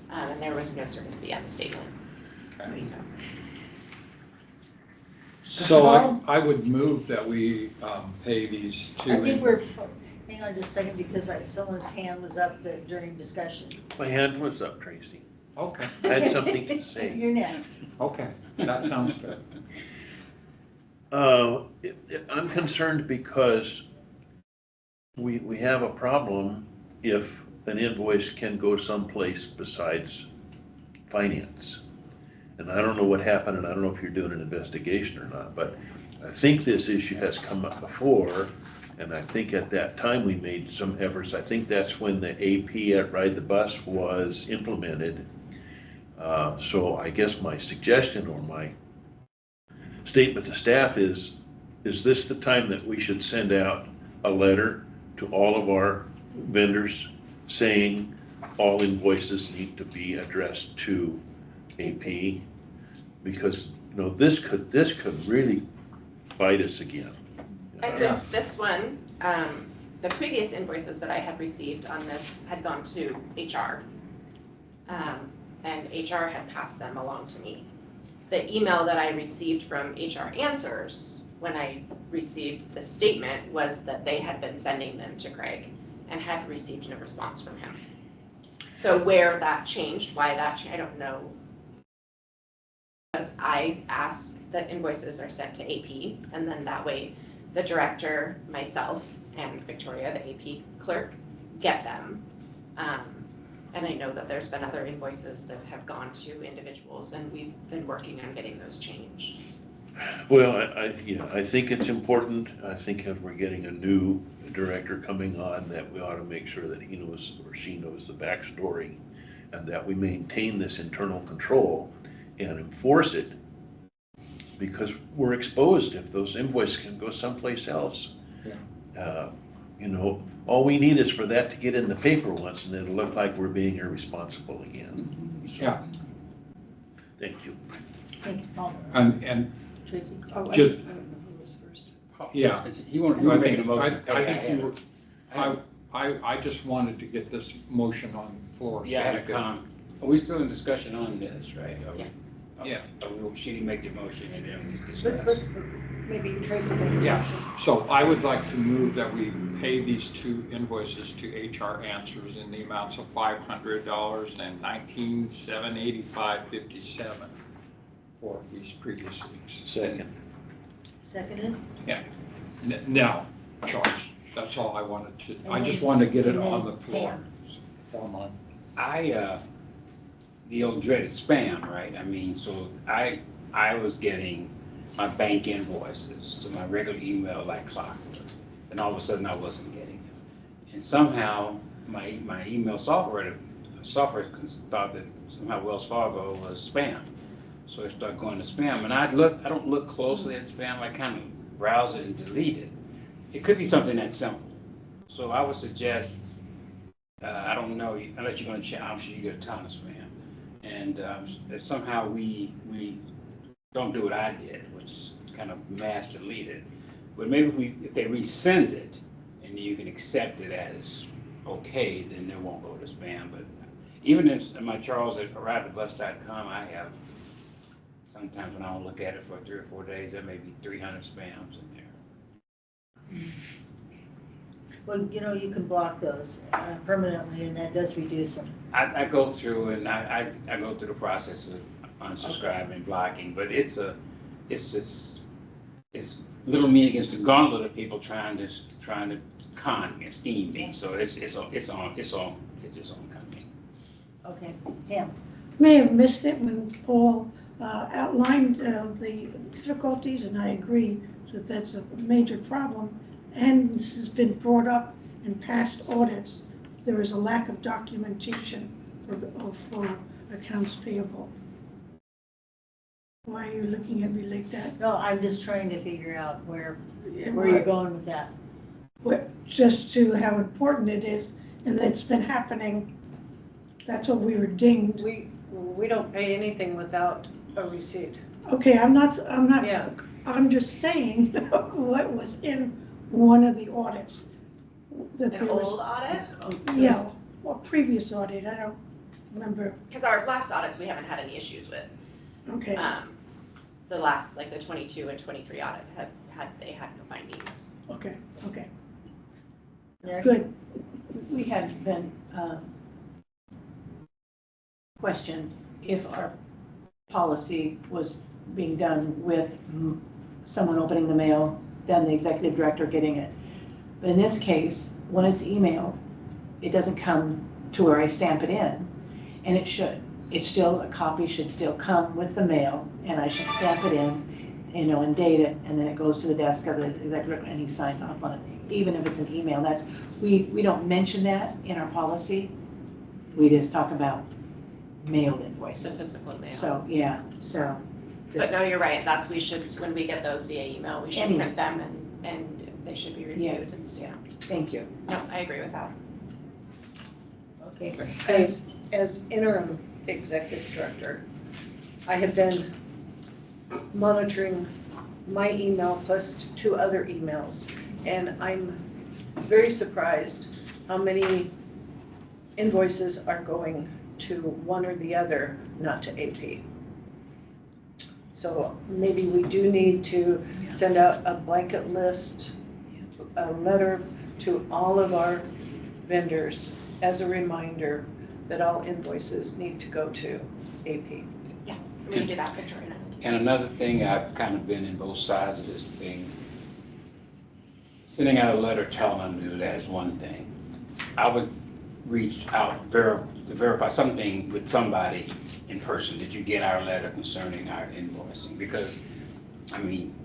and there was no service fee on the statement. Okay. So, So I would move that we pay these two. I think we're, hang on just a second, because someone's hand was up during discussion. My hand was up, Tracy. Okay, I had something to say. You're next. okay, that sounds good. I'm concerned because we have a problem if an invoice can go someplace besides finance. And I don't know what happened, and I don't know if you're doing an investigation or not, but I think this issue has come up before, and I think at that time we made some efforts. I think that's when the AP at Ride the Bus was implemented. So I guess my suggestion or my statement to staff is this the time that we should send out a letter to all of our vendors saying all invoices need to be addressed to AP? Because, you know, this could really bite us again. and with this one, the previous invoices that I had received on this had gone to HR. And HR had passed them along to me. The email that I received from HR Answers when I received the statement was that they had been sending them to Craig and had received no response from him. So where that changed, why that changed, I don't know. Because I asked that invoices are sent to AP, and then that way the director, myself, and Victoria, the AP clerk, get them. And I know that there's been other invoices that have gone to individuals, and we've been working on getting those changed. Well, I think it's important. I think if we're getting a new director coming on, that we ought to make sure that he knows or she knows the backstory, and that we maintain this internal control and enforce it, because we're exposed if those invoices can go someplace else. Yeah. You know, all we need is for that to get in the paper once, and it'll look like we're being irresponsible again. Yeah, Thank you. Thank you, Paul. and Tracy? Oh, I Just- don't know who was first. yeah. He wanted, I making a think, motion. I think you were, I just wanted to get this motion on the floor. so Yeah, I had we a could- comment. Are we still in discussion on this, right? Are we- Yes. Yeah. She didn't make the motion and then we Let's, discuss. maybe Tracy make a Yeah. motion. So I would like to move that we pay these two invoices to HR Answers in the amounts of $500 and $19,785.57 for these previous weeks. Second. Seconded? Now, Charles, that's all I wanted to, I just wanted to get it And then on the floor. Pam. Form The old dreaded spam, right? I mean, so I was getting my bank invoices to my regular email like clockwork, and all of a sudden I wasn't getting them. And somehow my email software thought that somehow Wells Fargo was spam. So I started going to spam, and I don't look closely at spam, I kind of browse it and delete it. It could be something that simple. So I would suggest, I don't know, unless you're gonna check, I'm sure you get a ton of spam. And if somehow we don't do what I did, which is kind of mass delete it, but maybe if they resend it and you can accept it as okay, then it won't go to spam. But even in my Charles at ridethebus.com, I have, sometimes when I don't look at it for 3 or 4 days, there may be 300 spams in there. Well, you know, you can block those permanently, and that does reduce them. I go through and I go through the process of unsubscribing, blocking, but it's little me against the gauntlet of people trying to con and scheme me. So it's just oncoming. Okay, Pam? May have missed it when Paul outlined the difficulties, and I agree that that's a major problem. And this has been brought up in past audits. There is a lack of documentation for accounts payable. Why are you looking at me like that? No, I'm just trying to figure out where you're going with that. Just to how important it is, and it's been happening That's what we were dinged. We don't pay anything without a receipt. Okay, I'm not, Yeah. I'm just saying what was in one of the audits. That An there was- old audit, Yeah, or previous audit, I don't remember. because our last audits, we haven't had any issues with. Okay, The last, like the 22 and 23 audit they had no findings. okay. Mary? Good. We had been questioned if our policy was being done with someone opening the mail, then the executive director getting it. But in this case, when it's emailed, it doesn't come to where I stamp it in, and it should. It's still, a copy should still come with the mail, and I should stamp it in, and date it, and then it goes to the desk of the executive director, and he signs off on it, even if it's an email. We don't mention that in our policy. We just talk about mailed The invoices. physical mail. So, yeah, so. But no, you're right, we should, when we get those via email, we should Any- print them and they should be reviewed Yes. and stamped. Thank you. No, I agree with that. Okay. As interim executive director, I have been monitoring my email plus 2 other emails, and I'm very surprised how many invoices are going to one or the other, not to AP. So maybe we do need to send out a blanket list, a letter to all of our vendors as a reminder that all invoices need to go to AP. We can do that, Victoria. And another thing, I've kind of been in both sides of this thing. Sending out a letter telling you that is one thing. I would reach out to verify something with somebody in person. Did you get our letter concerning our invoicing? Because, I mean,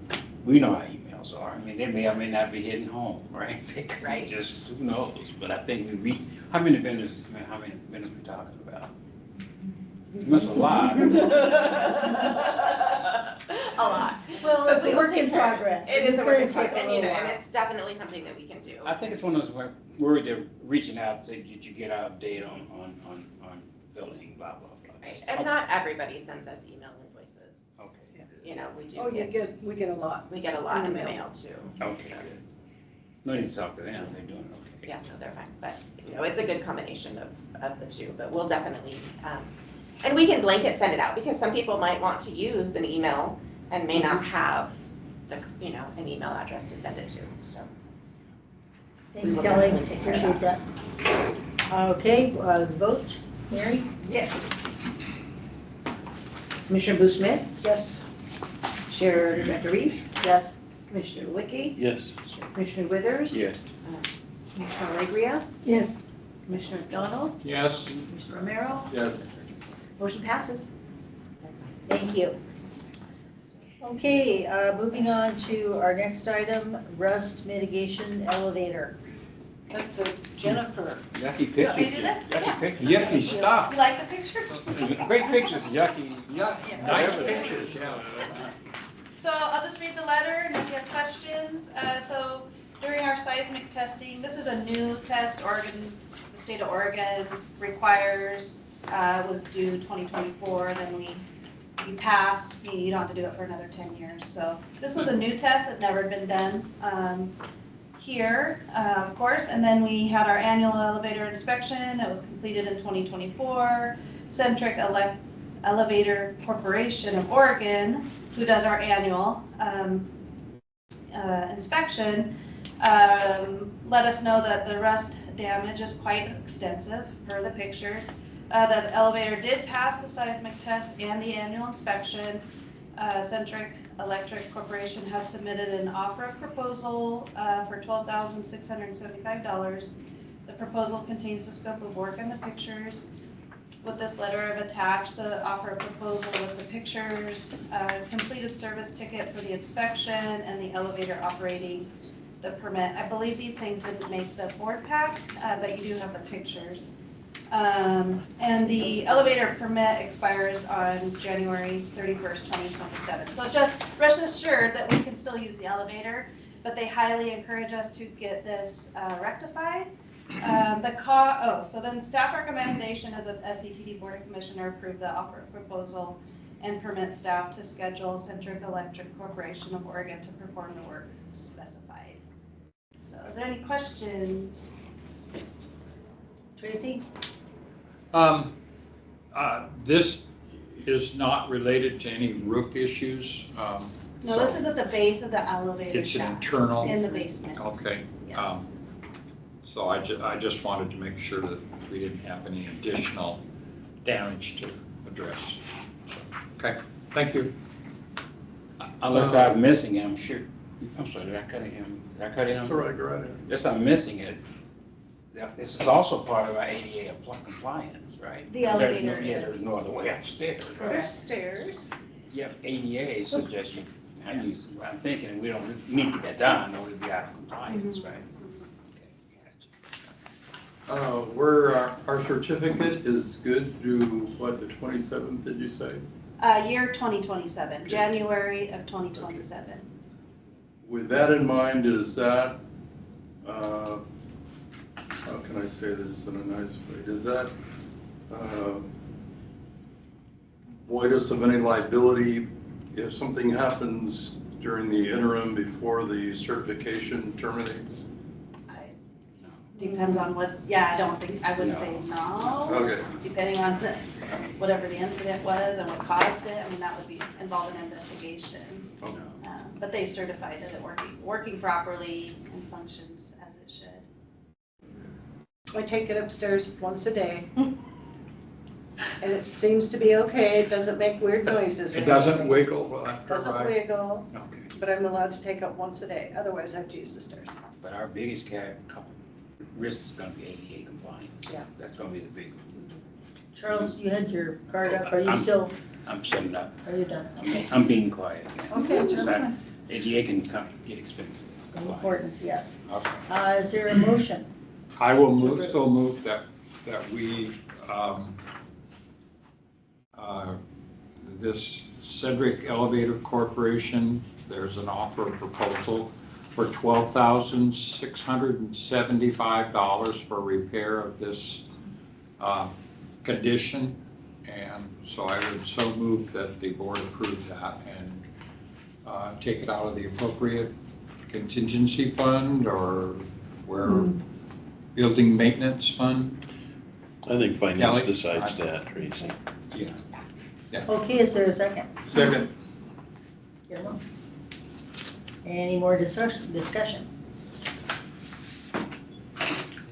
we know how emails are. I mean, they may or may not be hitting home, right? They could Right. just, who knows? But I think we reach, how many vendors we talking about? That's a lot. A lot. Well, But it's we a will work take in care of it. progress. It is It's a work gonna in take progress, a and little and while. it's definitely something that we can do. I think it's one of those where they're reaching out, say, did you get our update on billing, blah, blah, blah. Right. And not everybody sends us email invoices. Okay. You know, we do. Oh, we get a lot. We get a lot in the Email. mail too. Okay, So, good. No need to talk to them, they're doing okay. Yeah, no, they're fine, but, you know, it's a good combination of the two, but we'll definitely, and we can blanket send it out, because some people might want to use an email and may not have an email address to send it to, so. Thanks, will Kelly, definitely take care of appreciate that. Okay, vote, Mary? Yeah. Commissioner Blue Smith, Yes. Chair Director Reed, Yes. Commissioner Wickie, Yes. Commissioner Withers, Yes. Commissioner Alegria, Yes, Commissioner McDonald, Yes. Commissioner Romero, Yes. motion passes. Thank you. Okay, moving on to our next item, rust mitigation elevator. That's a Jennifer. Yucky You want me to pictures. do this? Yucky Yeah. pictures. Yucky stuff. You like the pictures? Great pictures, yucky. Nice Whatever. pictures, yeah. So I'll just read the letter and if you have questions. So during our seismic testing, this is a new test the state of Oregon requires, was due 2024, then we passed, you don't have to do it for another 10 years. So this was a new test that never had been done here, of course. And then we had our annual elevator inspection that was completed in 2024. Centric Elevator Corporation of Oregon, who does our annual inspection, let us know that the rust damage is quite extensive per the pictures. The elevator did pass the seismic test and the annual inspection. Centric Electric Corporation has submitted an offer of proposal for $12,675. The proposal contains the scope of work and the pictures. With this letter, I've attached the offer of proposal with the pictures, completed service ticket for the inspection, and the elevator operating the permit. I believe these things didn't make the board pack, but you do have the pictures. And the elevator permit expires on January 31st, 2027. So just rest assured that we can still use the elevator, but they highly encourage us to get this rectified. So then staff recommendation is that SETD Board of Commissioner approve the offer proposal and permit staff to schedule Centric Electric Corporation of Oregon to perform the work specified. So is there any questions? Tracy? This is not related to any roof issues. No, this is at the base of the elevator It's an shaft internal. in the basement. Okay. Yes. So I just wanted to make sure that we didn't have any additional damage to address. So, okay, thank you. Unless I'm missing it, I'm sure. I'm sorry, did I cut him? Did I cut him? That's all right, go right ahead. Yes, I'm missing it. This is also part of our ADA compliance, right? The elevator Yeah, is. there's no other way upstairs, right? There's stairs. Yep, ADA suggests you, I'm thinking we don't need to get done, or we'd be out of compliance, right? Where our certificate is good through, what, the 27th, did you say? Year 2027, January of 2027. With that in mind, is that, how can I say this in a nice way? Does that void us of any liability if something happens during the interim before the certification terminates? Depends on what, I don't think, I would say no. Okay. Depending on whatever the incident was and what caused it, I mean, that would be involved in investigation. Okay. But they certified that it working properly and functions as it should. I take it upstairs once a day. And it seems to be okay, it doesn't make weird noises. It doesn't wiggle after Doesn't I. wiggle, Okay. but I'm allowed to take it once a day, otherwise I have to use the stairs. But our biggest risk is gonna be ADA compliance. Yeah. That's gonna be the big, Charles, you had your card up. Are you still, I'm setting up, are you done? I'm being quiet. Okay, that's Just that fine. ADA can get expensive. Important, yes. Okay. Is there a motion? I will move that we, this Cedric Elevator Corporation, there's an offer proposal for $12,675 for repair of this condition. And so I would so move that the board approve that and take it out of the appropriate contingency fund or where building maintenance fund. I think finance Kelly? decides that, Tracy. Yeah. Okay, is there a second? Second. Guillermo? Any more discussion?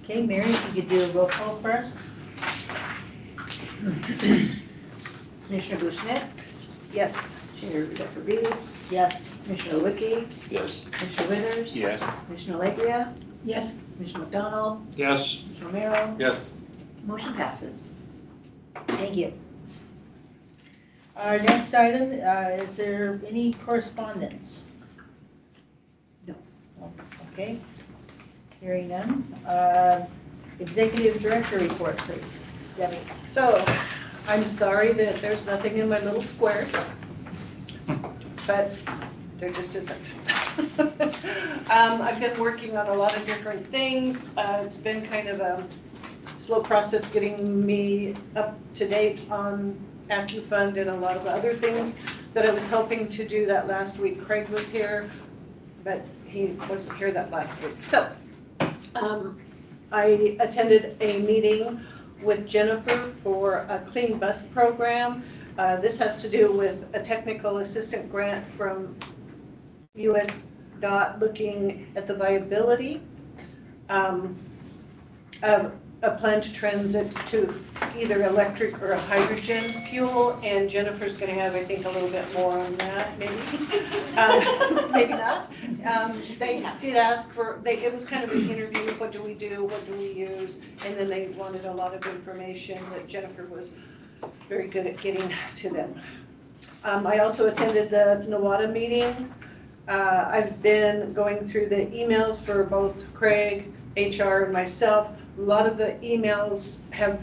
Okay, Mary, if you could do a roll call for us? Commissioner Bushnet, Yes. Commissioner Beebe, Yes. Commissioner Wickie, Yes. Commissioner Withers, Yes. Commissioner Legria, Yes. Commissioner McDonald, Yes. Commissioner Romero, Yes. motion passes. Thank you. Our next item, is there any correspondence? No. Okay, hearing none. Executive Director report, please. Debbie. So, I'm sorry that there's nothing in my little squares, but there just isn't. I've been working on a lot of different things. It's been kind of a slow process getting me up to date on AccuFund and a lot of other things that I was hoping to do that last week. Craig was here, but he wasn't here that last week. So, I attended a meeting with Jennifer for a clean bus program. This has to do with a technical assistant grant from US DOT looking at the viability of a plan to transit to either electric or a hydrogen fuel, and Jennifer's gonna have, I think, a little bit more on that, maybe. Maybe not. They did ask for, it was kind of an interview, what do we do, what do we use, and then they wanted a lot of information that Jennifer was very good at getting to them. I also attended the NWADA meeting. I've been going through the emails for both Craig, HR, and myself. A lot of the emails have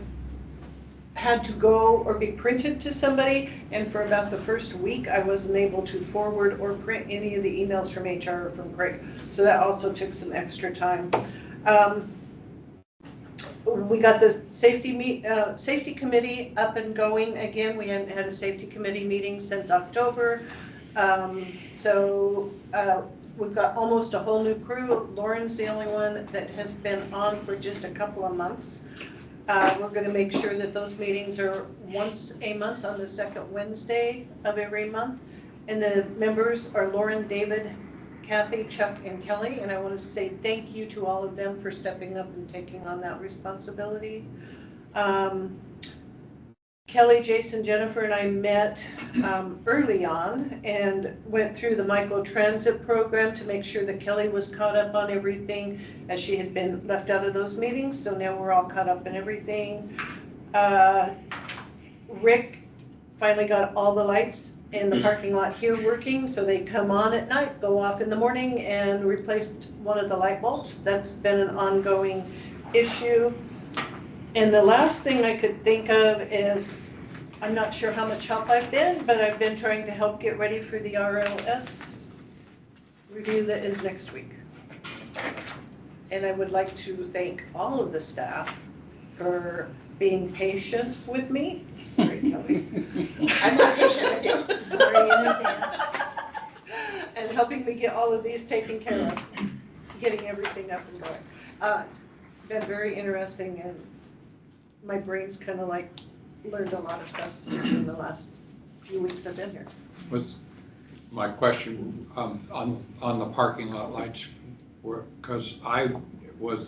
had to go or be printed to somebody, and for about the first week, I wasn't able to forward or print any of the emails from HR or from Craig. So that also took some extra time. we got the safety committee up and going again. We hadn't had a safety committee meeting since October. So we've got almost a whole new crew. Lauren's the only one that has been on for just a couple of months. We're going to make sure that those meetings are once a month on the second Wednesday of every month. And the members are Lauren, David, Kathy, Chuck, and Kelly. And I want to say thank you to all of them for stepping up and taking on that responsibility. Kelly, Jason, Jennifer, and I met early on and went through the micro transit program to make sure that Kelly was caught up on everything as she had been left out of those meetings. So now we're all caught up in everything. Rick finally got all the lights in the parking lot here working, so they come on at night, go off in the morning, and replaced one of the light bulbs. That's been an ongoing issue. And the last thing I could think of is, I'm not sure how much help I've been, but I've been trying to help get ready for the RLS review that is next week. And I would like to thank all of the staff for being patient with me. Sorry, Kelly. I'm not patient with you. Sorry in advance. And helping me get all of these taken care of, getting everything up and going. It's been very interesting, and my brain's kind of like learned a lot of stuff just in the last few weeks I've been here. Was my question on the parking lot lights, because I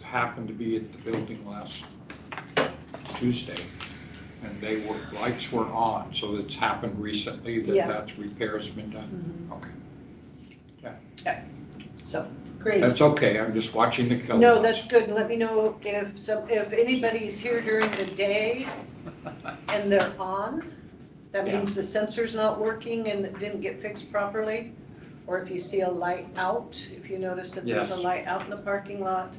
happened to be at the building last Tuesday, and lights were on, so it's happened recently that Yeah. that's repairs been done? Okay. So, Great. That's okay, I'm just watching the kilowatts. no, that's good. Let me know if anybody's here during the day and they're on, that Yeah. means the sensor's not working and it didn't get fixed properly. Or if you see a light out, if you notice that there's a Yes. light out in the parking lot.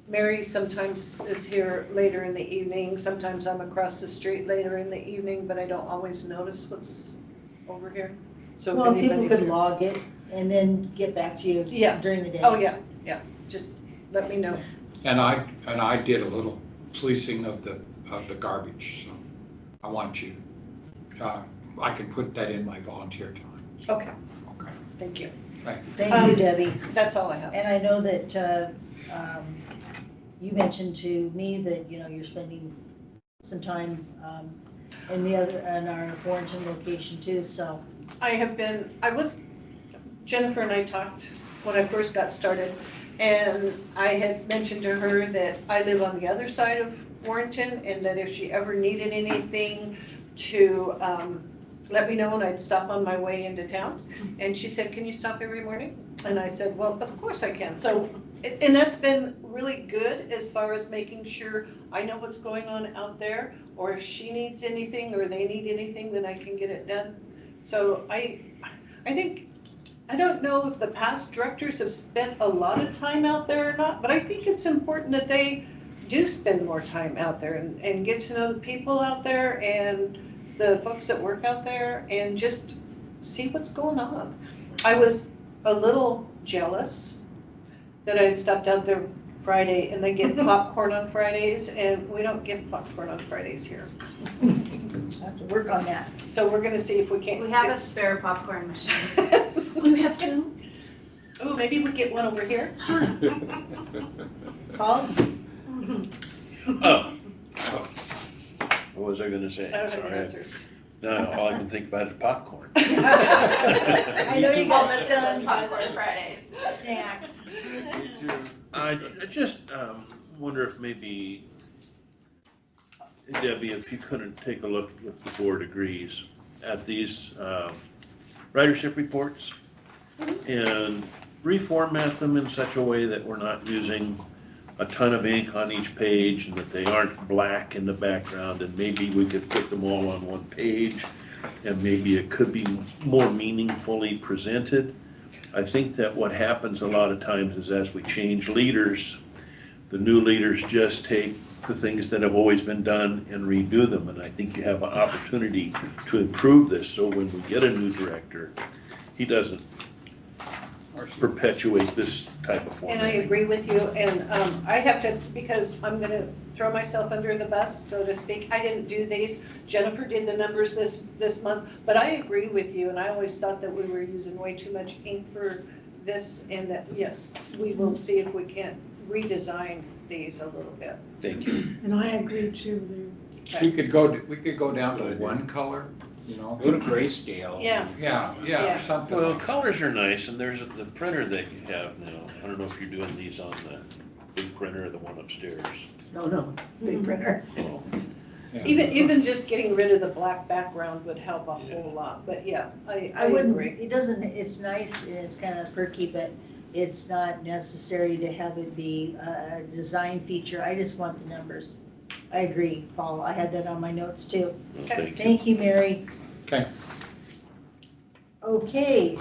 Mary sometimes is here later in the evening. Sometimes I'm across the street later in the evening, but I don't always notice what's over here. So if Well, people anybody's could here- log it and then get back to you Yeah. during the day. Oh, yeah, just let me know. And I did a little policing of the garbage, so I want you, I can put that in my volunteer time. Okay, Okay. thank you. Thank you, Debbie. That's all I have. And I know that you mentioned to me that, you're spending some time in our Warrenton location too, so. Jennifer and I talked when I first got started, and I had mentioned to her that I live on the other side of Warrenton, and that if she ever needed anything to let me know, and I'd stop on my way into town. And she said, can you stop every morning? And I said, well, of course I can. So, and that's been really good as far as making sure I know what's going on out there, or if she needs anything or they need anything, then I can get it done. So I think, I don't know if the past directors have spent a lot of time out there or not, but I think it's important that they do spend more time out there and get to know the people out there and the folks that work out there and just see what's going on. I was a little jealous that I stopped out there Friday and they get popcorn on Fridays, and we don't get popcorn on Fridays here. I have to work on that. So we're gonna see if we can't. We have a spare popcorn machine. We have two. Oh, maybe we get one over here. Paul? Oh, what was I gonna say? I don't have Sorry. answers. No, all I can think about is popcorn. I know you Well, got this stunned is by popcorn the Fridays. snacks. I just wonder if maybe, Debbie, if you couldn't take a look, if the board agrees, at these ridership reports and reformat them in such a way that we're not using a ton of ink on each page and that they aren't black in the background, and maybe we could put them all on one page and maybe it could be more meaningfully presented. I think that what happens a lot of times is as we change leaders, the new leaders just take the things that have always been done and redo them. And I think you have an opportunity to improve this. So when we get a new director, he doesn't perpetuate this type of And format. I agree with you, and I have to, because I'm gonna throw myself under the bus, so to speak. I didn't do these. Jennifer did the numbers this month, but I agree with you, and I always thought that we were using way too much ink for this, and that, yes, we will see if we can't redesign these a little bit. Thank you. And I agree too. We could go down to one color, you know? Go to grayscale. Yeah. Yeah, Yeah. something. Well, like- colors are nice, and there's the printer that you have now. I don't know if you're doing these on the big printer or the one upstairs. No, big printer. Oh, yeah. Even just getting rid of the black background would help a whole lot, but yeah, I I wouldn't, agree. it doesn't, it's nice and it's kind of perky, but it's not necessary to have it be a design feature. I just want the numbers. I agree, Paul. I had that on my notes too. well, thank you. Thank you, Mary. Okay. Okay.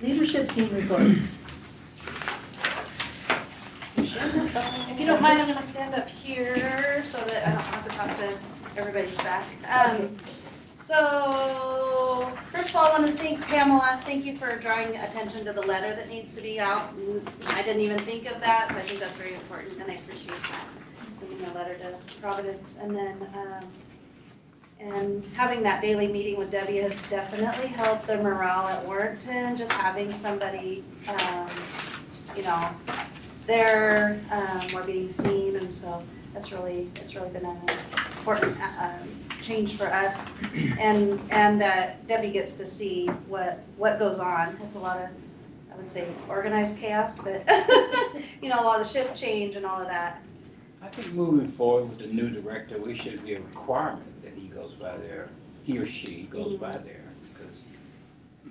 Leadership team reports. If you don't mind, I'm gonna stand up here so that I don't have to talk to everybody's back. So, first of all, I want to thank Pamela. Thank you for drawing attention to the letter that needs to be out. I didn't even think of that, so I think that's very important, and I appreciate that. Sending a letter to Providence. And then, and having that daily meeting with Debbie has definitely helped the morale at Warrenton, just having somebody, you know, there, we're being seen, and so it's really been an important change for us, and that Debbie gets to see what goes on. It's a lot of, I would say, organized chaos, but you know, a lot of the shift change and all of that. I think moving forward with the new director, we should be a requirement that he goes by there, he or she goes by there, because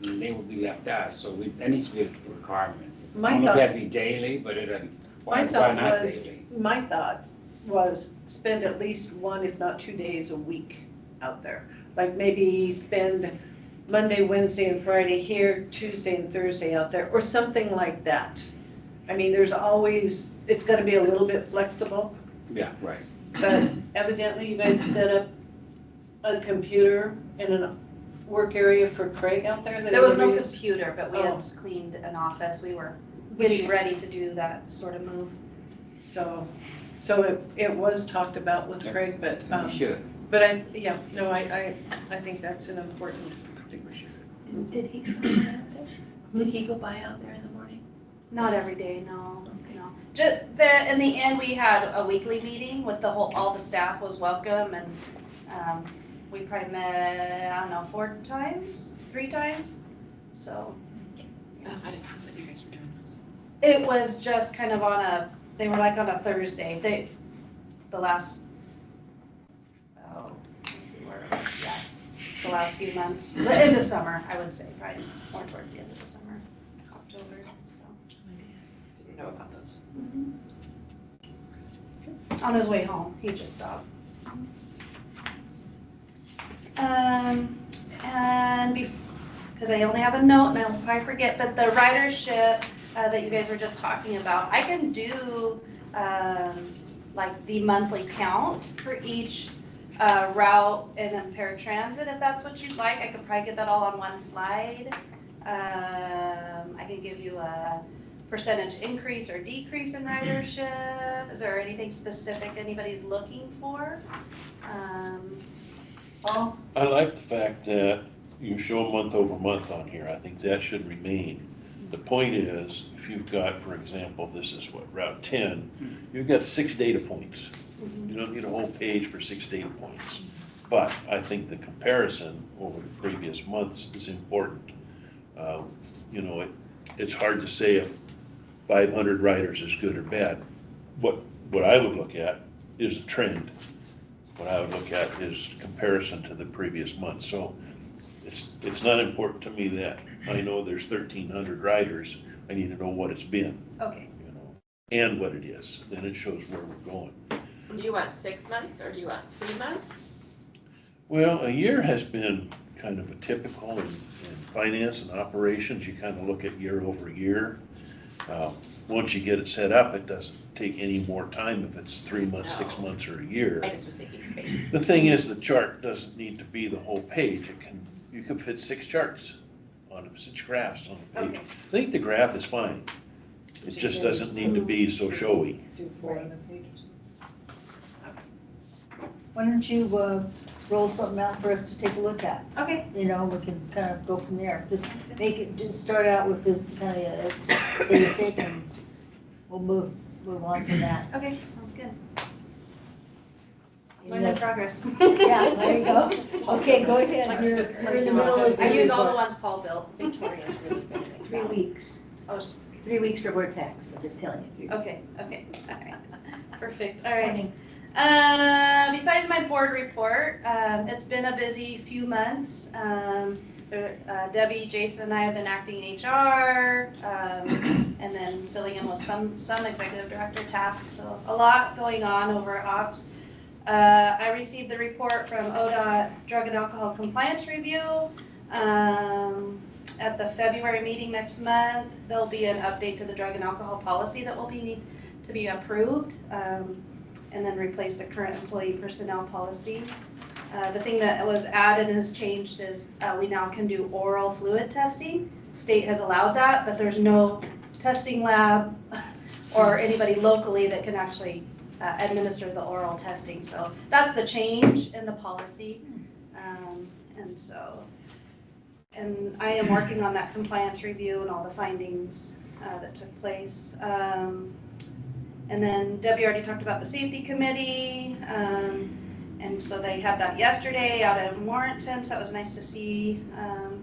they will be left out, so that needs to be a requirement. I My don't know if thought, that'd be daily, but it doesn't, why not daily? my thought was spend at least 1, if not 2 days a week out there. Like maybe spend Monday, Wednesday, and Friday here, Tuesday and Thursday out there, or something like that. I mean, there's always, it's gonna be a little bit flexible, Yeah, right. but evidently you guys set up a computer in a work area for Craig out there that There was no everybody's- computer, but we had cleaned an office. We were getting ready to do that sort of move. So it was talked about with Craig, but, We should. but I think that's an important. I think we should. Did he go by out there? Did he go by out there in the morning? Not every day, no. Just in the end, we had a weekly meeting with all the staff was welcome, and we probably met, I don't know, 3 times. So I didn't know that you guys were doing those. it was just kind of they were like on a Thursday. The last, let's see where, yeah, the last few months, in the summer, I would say, probably more towards the end of the summer, October, so. Didn't know about those. On his way home, he just stopped. And because I only have a note, and I'll probably forget, but the ridership that you guys were just talking about, I can do like the monthly count for each route and then paratransit, if that's what you'd like. I could probably get that all on one slide. I can give you a percentage increase or decrease in ridership. Is there anything specific anybody's looking for? Paul? I like the fact that you show month over month on here. I think that should remain. The point is, if you've got, for example, this is what, Route 10, you've got 6 data points. You don't need a whole page for 6 data points. But I think the comparison over the previous months is important. You know, it's hard to say if 500 riders is good or bad. What I would look at is a trend. What I would look at is comparison to the previous month. So it's not important to me that I know there's 1,300 riders. I need to know what it's been, Okay. you know, and what it is. Then it shows where we're going. Do you want 6 months or do you want 3 months? Well, a year has been kind of a typical in finance and operations. You kind of look at year over year. Once you get it set up, it doesn't take any more time if it's 3 months, 6 months, or a year. I just was thinking space. The thing is, the chart doesn't need to be the whole page. You can fit 6 charts such graphs on the page. Okay. I think the graph is fine. It just doesn't need to be so showy. Do 400 pages. Why don't you roll something out for us to take a look at? Okay, You know, we can kind of go from there. Just make it, just start out with the kind of basic and we'll move on from that. okay, sounds good. You Learning know- progress. Yeah, there you go. Okay, go ahead. You're in the middle of. I your use all the report. ones Paul built. Victoria's really good at 3 Excel. weeks, Oh, 3 weeks for word tax, I'm just telling you. 3 weeks. okay, all right. Perfect, all right. Morning. Besides my board report, it's been a busy few months. Debbie, Jason, and I have been acting HR, and then filling in with some executive director tasks. So a lot going on over ops. I received the report from ODOT Drug and Alcohol Compliance Review. At the February meeting next month, there'll be an update to the drug and alcohol policy that will need to be approved, and then replace the current employee personnel policy. The thing that was added and has changed is we now can do oral fluid testing. State has allowed that, but there's no testing lab or anybody locally that can actually administer the oral testing. So that's the change in the policy. And I am working on that compliance review and all the findings that took place. And then Debbie already talked about the safety committee. And so they had that yesterday out in Warrenton, so it was nice to see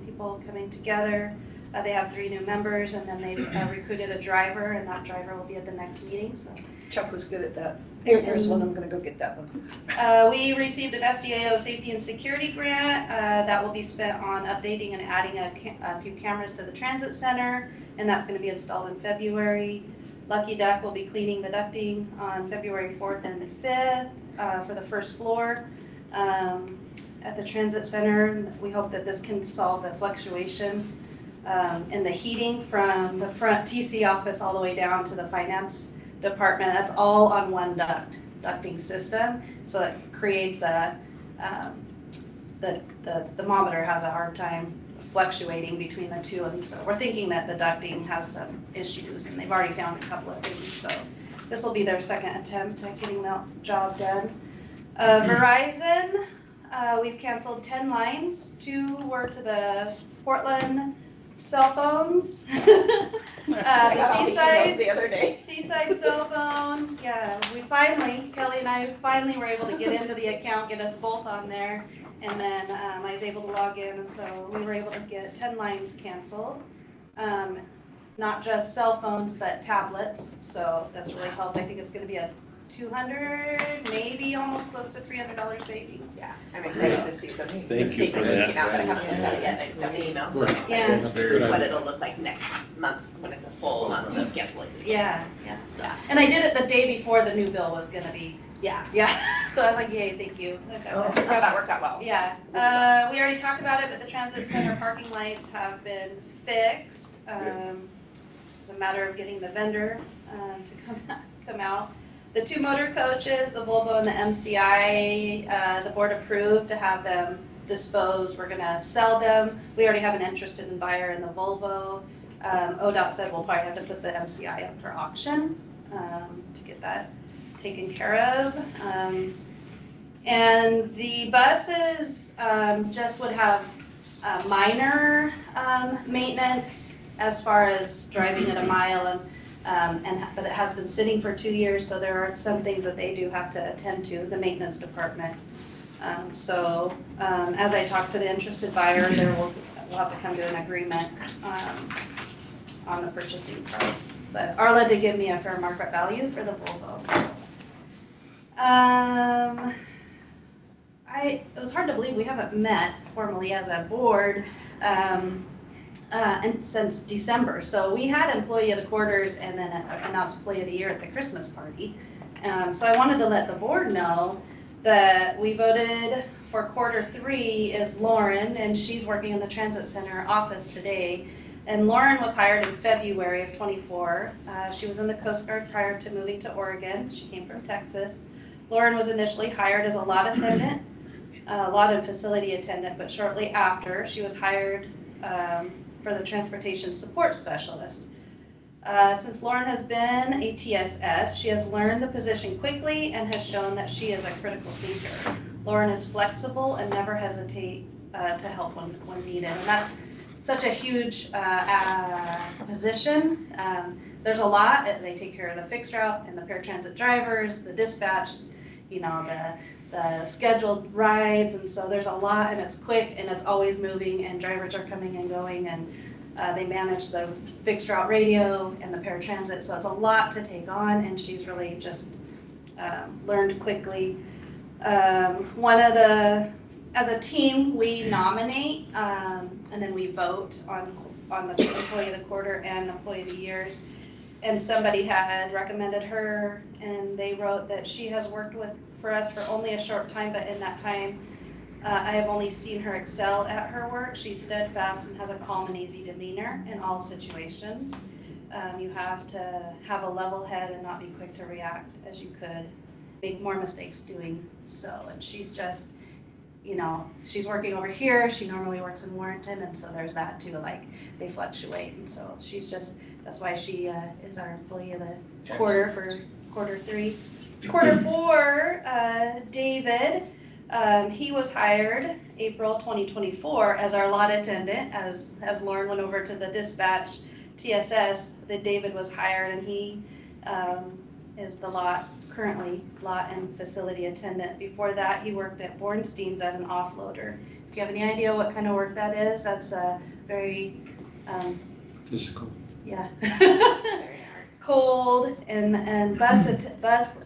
people coming together. They have 3 new members, and then they've recruited a driver, and that driver will be at the next meeting. So Chuck was good at that. Here's one, I'm gonna go get that one. we received an SDAO safety and security grant that will be spent on updating and adding a few cameras to the transit center, and that's going to be installed in February. Lucky Duck will be cleaning the ducting on February 4th and 5th for the first floor at the transit center. We hope that this can solve the fluctuation in the heating from the front TC office all the way down to the finance department. That's all on one ducting system. So that creates the thermometer has a hard time fluctuating between the two. And so we're thinking that the ducting has some issues, and they've already found a couple of things. So this will be their second attempt at getting that job done. Verizon, we've canceled 10 lines. 2 were to the Portland cell phones. The Seaside, the other day. Seaside cell phone, yeah, Kelly and I finally were able to get into the account, get us both on there, and then I was able to log in, and so we were able to get 10 lines canceled. Not just cell phones, but tablets, so that's really helped. I think it's gonna be a $200, maybe almost close to $300 savings. Yeah, I'm excited to see the Thank you for statement that. just came out, but I haven't looked at it yet. I just got the email, so I'm excited Yeah. to That's see very what good. it'll look like next month when it's a full month of cancellation. Yeah, so, Yeah. and I did it the day before the new bill was gonna be, Yeah. so I was like, yay, thank you. Okay. Oh, that worked out well. Yeah, we already talked about it, but the transit center parking lights have been fixed. It's a matter of getting the vendor to come out. The 2 motor coaches, the Volvo and the MCI, the board approved to have them disposed. We're gonna sell them. We already have an interested buyer in the Volvo. ODOT said we'll probably have to put the MCI up for auction to get that taken care of. And the buses just would have minor maintenance as far as driving it a mile, but it has been sitting for 2 years, so there are some things that they do have to attend to, the maintenance department. As I talk to the interested buyer, we'll have to come to an agreement on the purchasing price. But Arla did give me a fair market value for the Volvo. So. It was hard to believe we haven't met formally as a board and since December. So we had employee of the quarters and then announced employee of the year at the Christmas party. So I wanted to let the board know that we voted for Q3 is Lauren, and she's working in the transit center office today. And Lauren was hired in February of 24. She was in the Coast Guard prior to moving to Oregon. She came from Texas. Lauren was initially hired as a lot attendant, lot and facility attendant, but shortly after she was hired for the transportation support specialist. Since Lauren has been a TSS, she has learned the position quickly and has shown that she is a critical thinker. Lauren is flexible and never hesitate to help when needed. And that's such a huge position. There's a lot. They take care of the fixed route and the paratransit drivers, the dispatch, you know, the scheduled rides. And so there's a lot, and it's quick and it's always moving, and drivers are coming and going, and they manage the fixed route radio and the paratransit. So it's a lot to take on, and she's really just learned quickly. As a team, we nominate and then we vote on the employee of the quarter and employee of the years. And somebody had recommended her, and they wrote that she has worked for us for only a short time, but in that time, I have only seen her excel at her work. She's steadfast and has a calm and easy demeanor in all situations. You have to have a level head and not be quick to react, as you could make more mistakes doing so. And she's just, you know, she's working over here. She normally works in Warrenton, and so there's that too, like they fluctuate. And so she's just, that's why she is our employee of the quarter for quarter 3. Quarter 4, David, he was hired April 2024 as our lot attendant. As Lauren went over to the dispatch TSS, that David was hired, and he is the currently lot and facility attendant. Before that, he worked at Bornstein's as an offloader. If you have any idea what kind of work that is, that's very Physical. yeah. Cold, and bus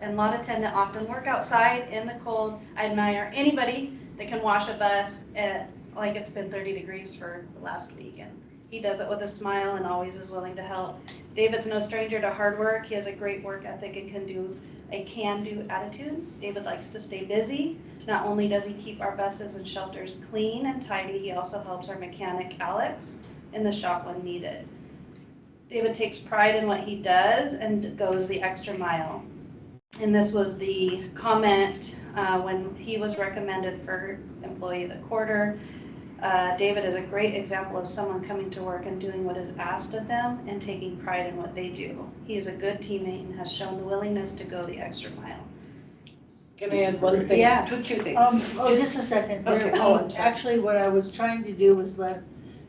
and lot attendant often work outside in the cold. I admire anybody that can wash a bus at like it's been 30 degrees for the last week, and he does it with a smile and always is willing to help. David's no stranger to hard work. He has a great work ethic and a can-do attitude. David likes to stay busy. Not only does he keep our buses and shelters clean and tidy, he also helps our mechanic Alex in the shop when needed. David takes pride in what he does and goes the extra mile. And this was the comment when he was recommended for employee of the quarter. David is a great example of someone coming to work and doing what is asked of them and taking pride in what they do. He is a good teammate and has shown the willingness to go the extra mile. Can I add one thing? Yeah. Two things. Just a second. Okay. I'm sorry. Actually, what I was trying to do was let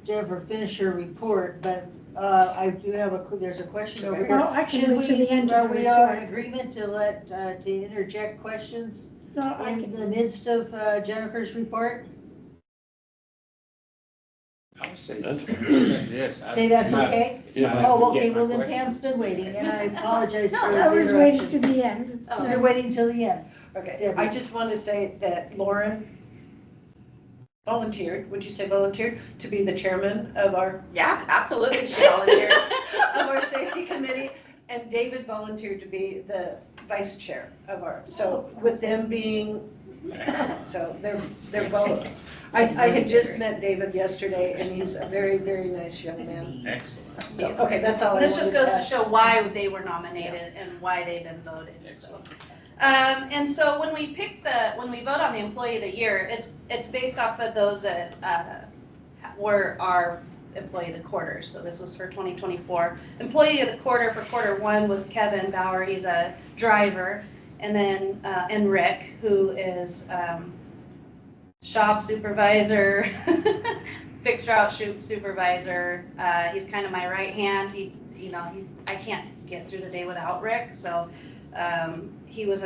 Jennifer finish her report, but I do have there's a question over Well, here. I can Should wait till the end are of the we all in report. agreement to interject questions No, I in can, the midst of Jennifer's report? I would say That's yes. Say that's okay? Yeah. Oh, okay, well then Pam's been waiting, and I apologize for I his was waiting to interruption. the end. You're waiting till the end. Okay, Debbie. I just want to say that Lauren volunteered, would you say volunteered, to be the chairman of our Yeah, absolutely, she volunteered. of our safety committee, and David volunteered to be the vice chair of our, so with them being, so they're both. I had just met David yesterday, and he's a very, very nice young man. Excellent. So, okay, that's all I This wanted just goes to add. show why they were nominated and why they've been voted, so. And so when we vote on the employee of the year, it's based off of those that were our employee of the quarter. So this was for 2024. Employee of the quarter for quarter 1 was Kevin Bauer. He's a driver. And then, and Rick, who is shop supervisor, fixed route supervisor. He's kind of my right hand. I can't get through the day without Rick. So he was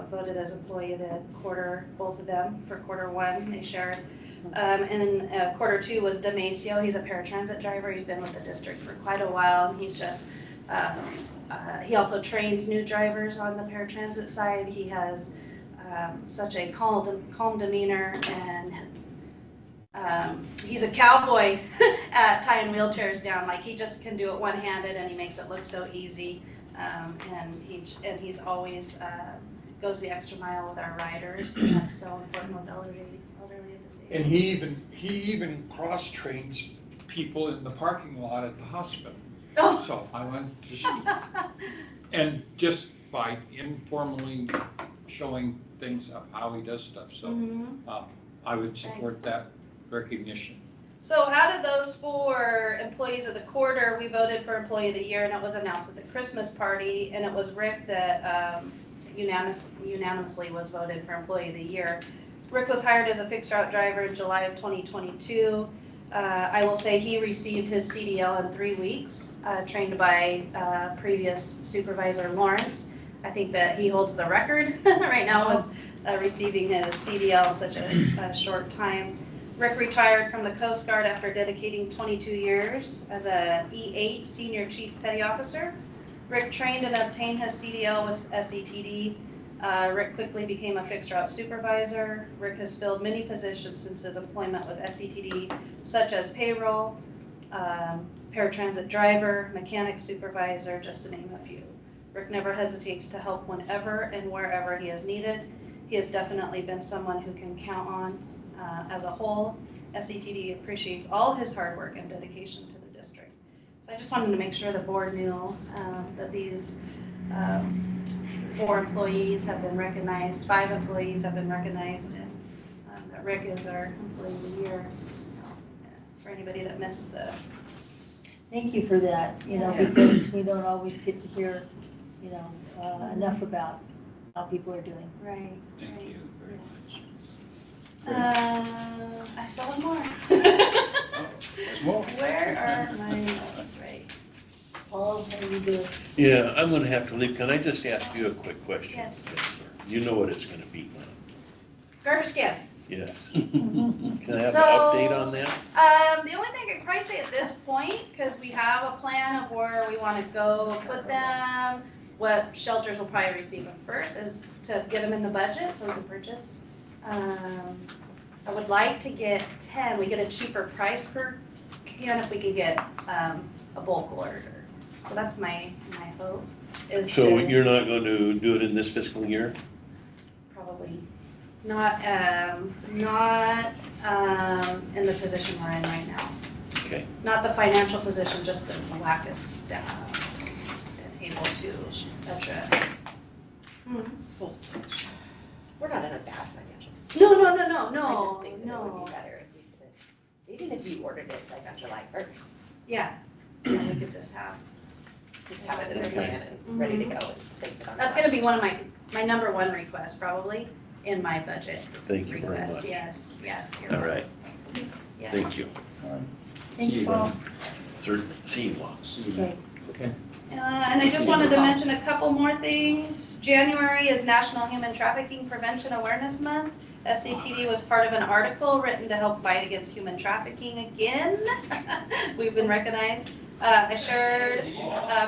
voted as employee of the quarter, both of them for quarter 1. They shared. And then quarter 2 was Damasio. He's a paratransit driver. He's been with the district for quite a while. And he's just, he also trains new drivers on the paratransit side. He has such a calm demeanor, and he's a cowboy at tying wheelchairs down. Like, he just can do it one-handed, and he makes it look so easy. And he's always goes the extra mile with our riders, and that's so important with elderly and disabled. And he even cross-trains people in the parking lot at the hospital. Oh. So I went to see. And just by informally showing things of how he does stuff, so Mhm. I would support that recognition. So out of those 4 employees of the quarter, we voted for Employee of the Year, and it was announced at the Christmas party, and it was Rick that unanimously was voted for Employee of the Year. Rick was hired as a fixed route driver in July of 2022. I will say he received his CDL in 3 weeks, trained by previous supervisor Lawrence. I think that he holds the record right now with receiving his CDL in such a short time. Rick retired from the Coast Guard after dedicating 22 years as a E8 Senior Chief Petty Officer. Rick trained and obtained his CDL with SETD. Rick quickly became a fixed route supervisor. Rick has filled many positions since his employment with SETD, such as payroll, paratransit driver, mechanic supervisor, just to name a few. Rick never hesitates to help whenever and wherever he is needed. He has definitely been someone who can count on as a whole. SETD appreciates all his hard work and dedication to the district. So I just wanted to make sure the board knew that these 4 employees have been recognized, 5 employees have been recognized, and that Rick is our Employee of the Year. For anybody that missed the. Thank you for that, because we don't always get to hear, enough about how people are doing. Right. Thank you very much. I still have more. There's more. Where are my notes? Right. Paul, how do you do? Yeah, I'm gonna have to leave. Can I just ask you a quick question? Yes. You know what it's gonna be now. Garbage cans. Yes. Can I have an So, update on that? The only thing I can probably say at this point, because we have a plan of where we want to go put them, what shelters will probably receive them first, is to get them in the budget so we can purchase. I would like to get 10. We get a cheaper price per can if we can get a bulk order. So that's my hope. Is So to you're not going to do it in this fiscal year? probably not in the position we're in right now. Okay. Not the financial position, just the lack of staff and able to address. We're not in a bad financial position. No, I just think that it no. would be better if we could, even if you ordered it like on July 1st, Yeah, we could just have. just have it in the plan and ready to go and place it on. That's gonna be one of my number 1 requests probably in my budget. Thank you very request. much. Yes. You're All welcome. right. Yeah. Thank you. Thank you, Paul. See you all. Okay. And I just wanted to mention a couple more things. January is National Human Trafficking Prevention Awareness Month. SETD was part of an article written to help fight against human trafficking again. We've been recognized. I shared,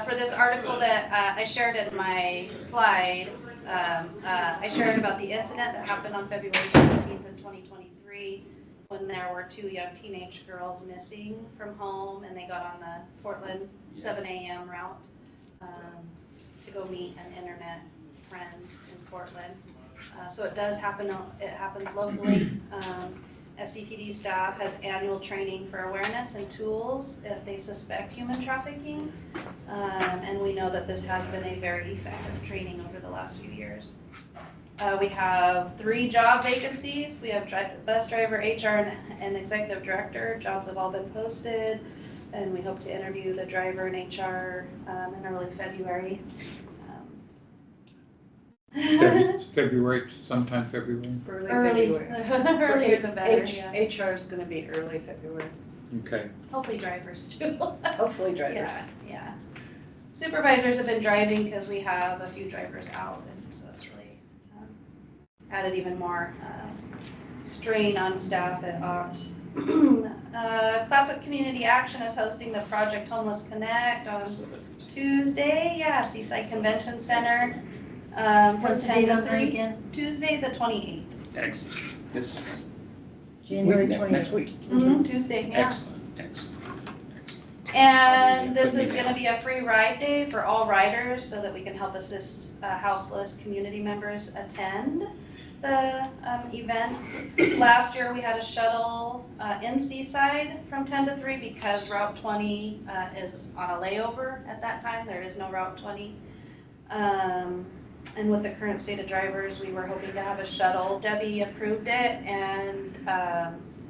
for this article that I shared in my slide, I shared about the incident that happened on February 17th in 2023 when there were 2 young teenage girls missing from home and they got on the Portland 7 a.m. route to go meet an internet friend in Portland. So it does happen, it happens locally. SCTD staff has annual training for awareness and tools if they suspect human trafficking. And we know that this has been a very effective training over the last few years. We have 3 job vacancies. We have bus driver, HR, and executive director. Jobs have all been posted, and we hope to interview the driver and HR in early February. February, sometime February. Early February. Earlier the better, yeah. HR is gonna be early February, Okay. Hopefully drivers too. hopefully drivers. Yeah. Supervisors have been driving because we have a few drivers out, and so it's really added even more strain on staff at ops. Classic Community Action is hosting the Project Homeless Connect on Tuesday, Seaside Convention Center. From What's the 10 date to on that 3, again? Tuesday the 28th. Excellent. This January week, 28th. next week. Tuesday, yeah. Excellent. And this is going to be a free ride day for all riders so that we can help assist houseless community members attend the event. Last year we had a shuttle in Seaside from 10 to 3 because Route 20 is on a layover at that time. There is no Route 20. And with the current state of drivers, we were hoping to have a shuttle. Debbie approved it, and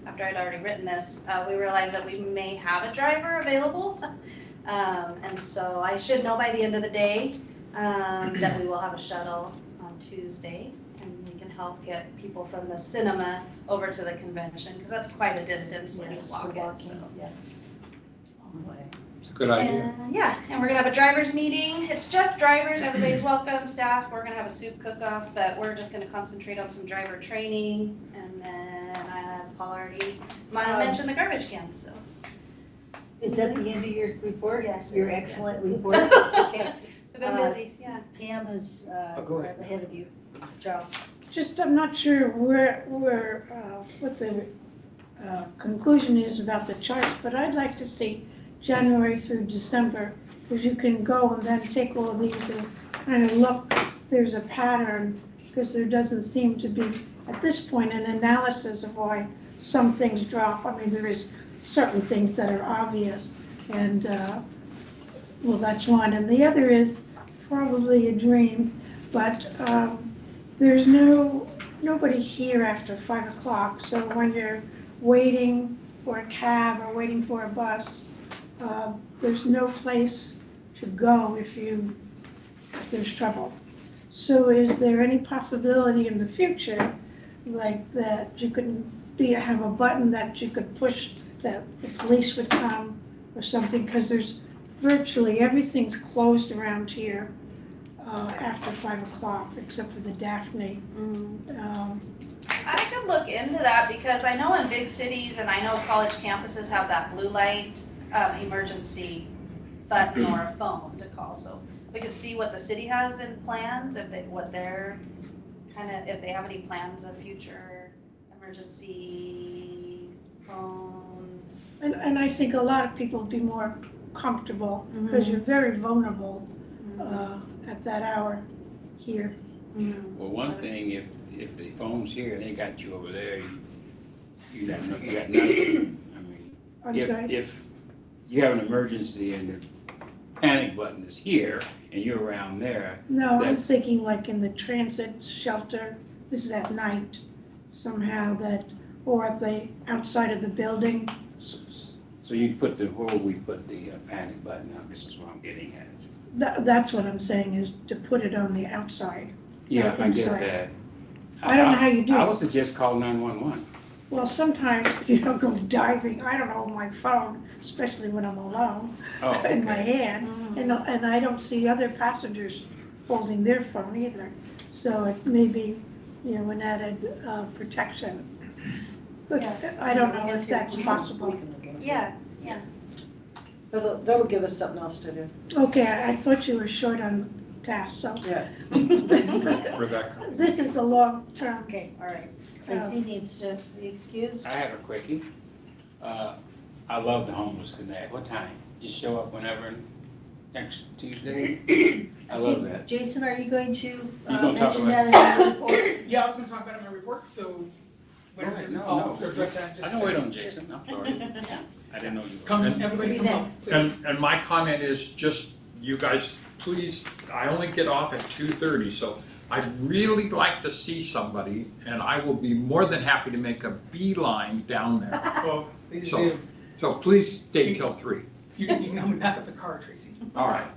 after I'd already written this, we realized that we may have a driver available. And so I should know by the end of the day that we will have a shuttle on Tuesday, and we can help get people from the cinema over to the convention, because that's quite a distance when you Yes, walk we're it, so. walking, yes. Long way. It's a good idea. And, yeah, and we're gonna have a drivers meeting. It's just drivers, everybody's welcome, staff. We're gonna have a soup cook-off, but we're just gonna concentrate on some driver training. And then Paul already mentioned the garbage cans, so. Is that the end of your report? Yes. Your excellent report? Okay. We've been busy, yeah. Pam is go ahead. ahead of you. Charles? Just, I'm not sure what the conclusion is about the charts, but I'd like to see January through December, because you can go and then take all these and kind of look, there's a pattern, because there doesn't seem to be, at this point, an analysis of why some things drop. I mean, there is certain things that are obvious, and, well, that's one. And the other is probably a dream, but there's nobody here after 5 o'clock, so when you're waiting for a cab or waiting for a bus, there's no place to go if there's trouble. So is there any possibility in the future, like that you could have a button that you could push that the police would come or something? Because there's virtually everything's closed around here after 5 o'clock, except for the Daphne. I could look into that, because I know in big cities and I know college campuses have that blue light emergency button or a phone to call. So we could see what the city has in plans, if they have any plans of future emergency phone. And I think a lot of people would be more comfortable, because you're very vulnerable at that hour here. Well, one thing, if the phone's here and they got you over there, you got nothing. I mean, I'm sorry? if you have an emergency and the panic button is here and you're around there. No, I'm that's- thinking like in the transit shelter, this is at night, somehow that, or at the outside of the building. So you put where would we put the panic button up? This is what I'm getting at. That's what I'm saying, is to put it on the outside. Yeah, I get Inside. that. I don't know how you do I it. would suggest call 911. Well, sometimes, go diving, I don't hold my phone, especially when I'm alone, Oh, in my okay. hand, and I don't see other passengers holding their phone either. So it may be, an added protection. But Yes. I don't know if that's We possible. can look into it. Yeah. That'll give us something else to do. Okay, I thought you were short on task, so Yeah. Rebecca. this is a long term. Okay, all right. Tracy needs to be excused. I have a quickie. I love the Homeless Connect. What time? Just show up whenever next Tuesday? I love that. Jason, are you going to gonna talk mention about- that in your report? Yeah, I was gonna talk about it in my report, so. Go whenever ahead. you No, call no. to address that, just I can wait on Jason. I'm sorry. I didn't know you. Come, And- everybody come up, please. And my comment is just, you guys, please, I only get off at 2:30, so I'd really like to see somebody, and I will be more than happy to make a beeline down there. Well, please So- do. So please stay till 3. You can help me back up the car, Tracy. All right.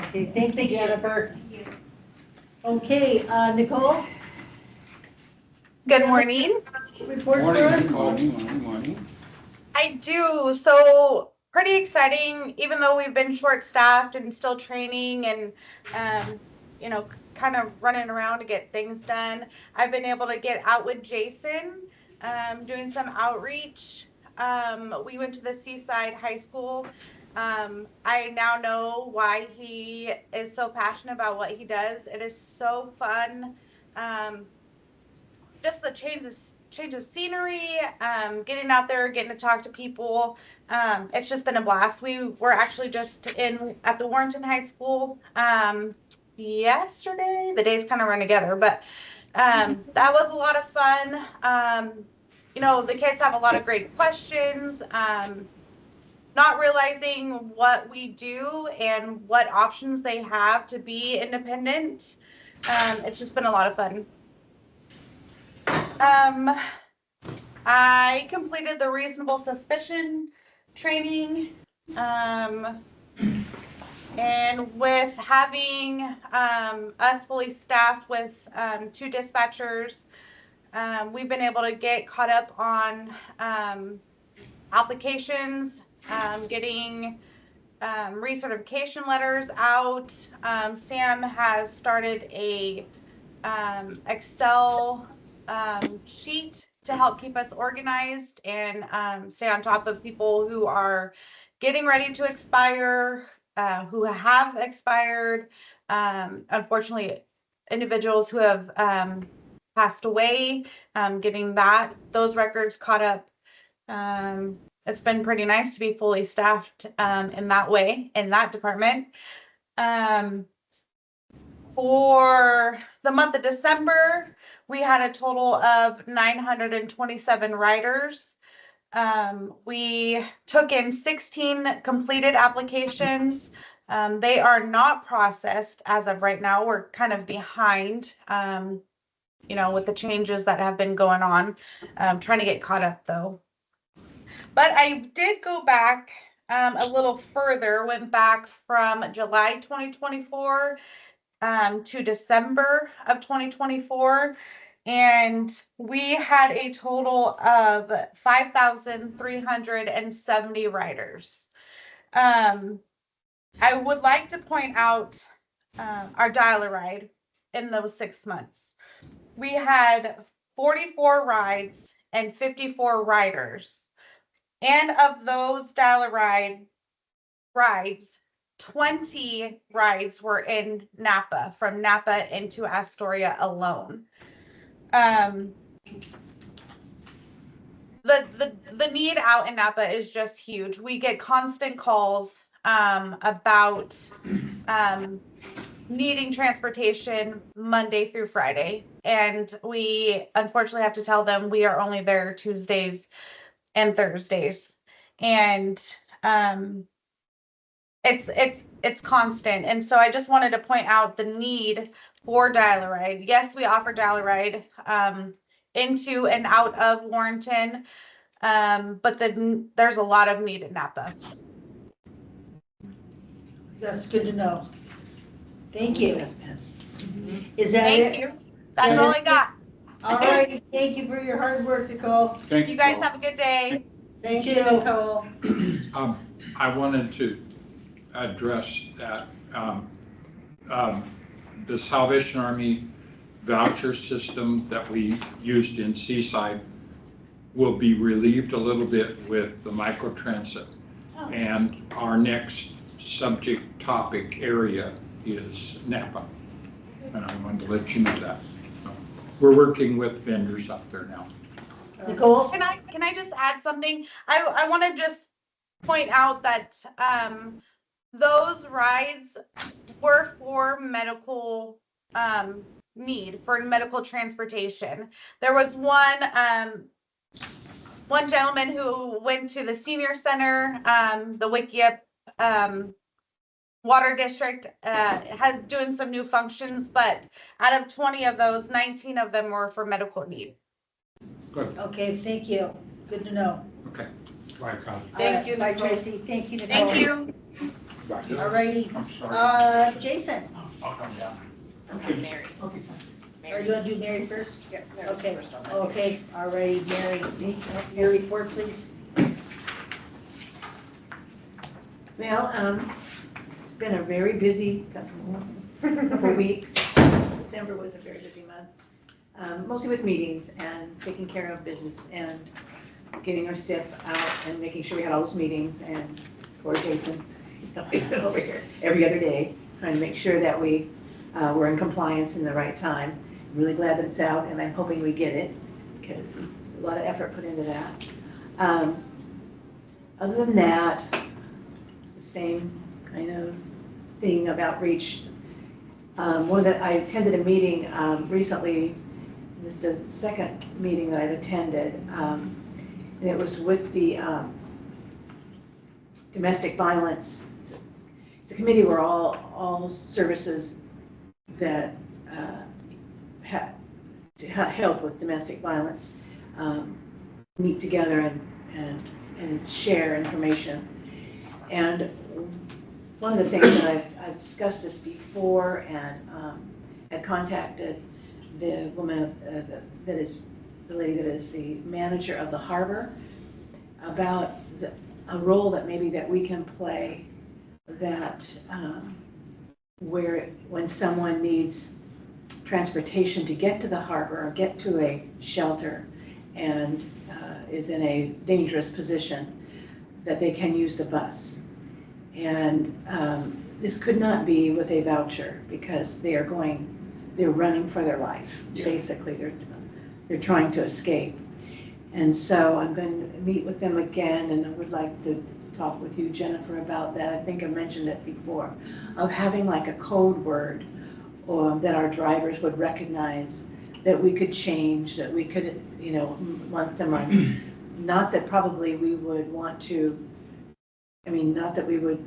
Okay, thank you, Jennifer. Okay, Nicole, Good morning. report for Morning, us? morning. I do. So pretty exciting, even though we've been short-staffed and still training and, kind of running around to get things done. I've been able to get out with Jason, doing some outreach. We went to the Seaside High School. I now know why he is so passionate about what he does. It is so fun. Just the change of scenery, getting out there, getting to talk to people. It's just been a blast. We were actually just at the Warrenton High School yesterday. The days kind of run together, but that was a lot of fun. The kids have a lot of great questions. Not realizing what we do and what options they have to be independent. It's just been a lot of fun. I completed the reasonable suspicion training. And with having us fully staffed with 2 dispatchers, we've been able to get caught up on applications, getting recertification letters out. Sam has started a Excel sheet to help keep us organized and stay on top of people who are getting ready to expire, who have expired. Unfortunately, individuals who have passed away, getting those records caught up. It's been pretty nice to be fully staffed in that way, in that department. For the month of December, we had a total of 927 riders. We took in 16 completed applications. They are not processed as of right now. We're kind of behind, with the changes that have been going on. Trying to get caught up though. But I did go back a little further, went back from July 2024 to December of 2024, and we had a total of 5,370 riders. I would like to point out our dial-a-ride in those 6 months. We had 44 rides and 54 riders. And of those dial-a-ride rides, 20 rides were in Napa, from Napa into Astoria alone. The need out in Napa is just huge. We get constant calls about needing transportation Monday through Friday, and we unfortunately have to tell them we are only there Tuesdays and Thursdays, and it's constant. And so I just wanted to point out the need for dial-a-ride. Yes, we offer dial-a-ride into and out of Warrenton, but there's a lot of need in Napa. That's good to know. Thank you. Is that Thank it? you. That's all I got. All right, thank you for your hard work, Nicole. Thank You guys have a good day. Thank you, Nicole. I wanted to address that. The Salvation Army voucher system that we used in Seaside will be relieved a little bit with the microtransit. Oh. And our next subject topic area is Napa. And I wanted to let you know that. So, we're working with vendors up there now. Nicole? Can I just add something? I want to just point out that those rides were for medical need, for medical transportation. There was one gentleman who went to the senior center, the Wickiup Water District has doing some new functions, but out of 20 of those, 19 of them were for medical need. Good. Okay, thank you. Good to know. Okay. Bye, Connie. Thank you, Bye, Nicole. Tracy. Thank you, Nicole. Thank you. All righty. I'm sorry. Jason, I'll come down. Mary. Okay, fine. are you gonna do Mary first? Yeah, Mary's Okay, first on that. okay, all righty, Mary, your report, please. Well, it's been a very busy couple weeks. December was a very busy month, mostly with meetings and taking care of business and getting our staff out and making sure we had all those meetings, and poor Jason over here every other day, trying to make sure that we were in compliance in the right time. I'm really glad that it's out, and I'm hoping we get it, because a lot of effort put into that. Other than that, it's the same kind of thing of outreach. I attended a meeting recently. This is the second meeting that I've attended, and it was with the domestic violence. It's a committee where all services that help with domestic violence meet together and share information. And one of the things that I've discussed this before and had contacted the woman that is the lady that is the manager of the harbor about a role that maybe that we can play that where when someone needs transportation to get to the harbor or get to a shelter and is in a dangerous position, that they can use the bus. And this could not be with a voucher because they're running for their life. Yeah. Basically, they're trying to escape. And so I'm going to meet with them again, and I would like to talk with you, Jennifer, about that. I think I mentioned it before, of having like a code word that our drivers would recognize, that we could change, that we could, month to month. Not that probably we would want to, not that we would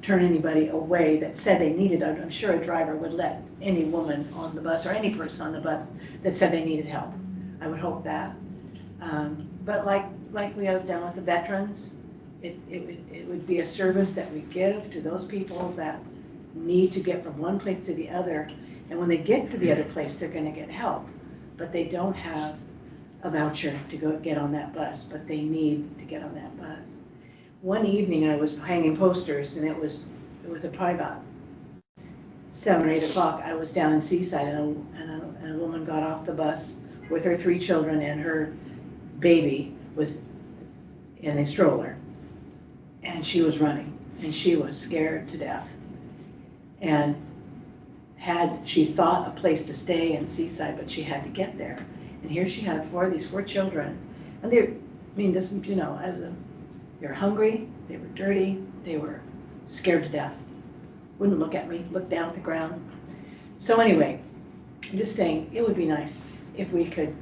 turn anybody away that said they needed it. I'm sure a driver would let any woman on the bus or any person on the bus that said they needed help. I would hope that. But like we have done with the veterans, it would be a service that we give to those people that need to get from one place to the other. And when they get to the other place, they're going to get help. But they don't have a voucher to go get on that bus, but they need to get on that bus. One evening I was hanging posters, and it was probably about 7 or 8 o'clock. I was down in Seaside, and a woman got off the bus with her 3 children and her baby in a stroller, and she was running, and she was scared to death. And she thought a place to stay in Seaside, but she had to get there. And here she had these 4 children, and they're hungry, they were dirty, they were scared to death. Wouldn't look at me, looked down at the ground. So anyway, I'm just saying, it would be nice if we could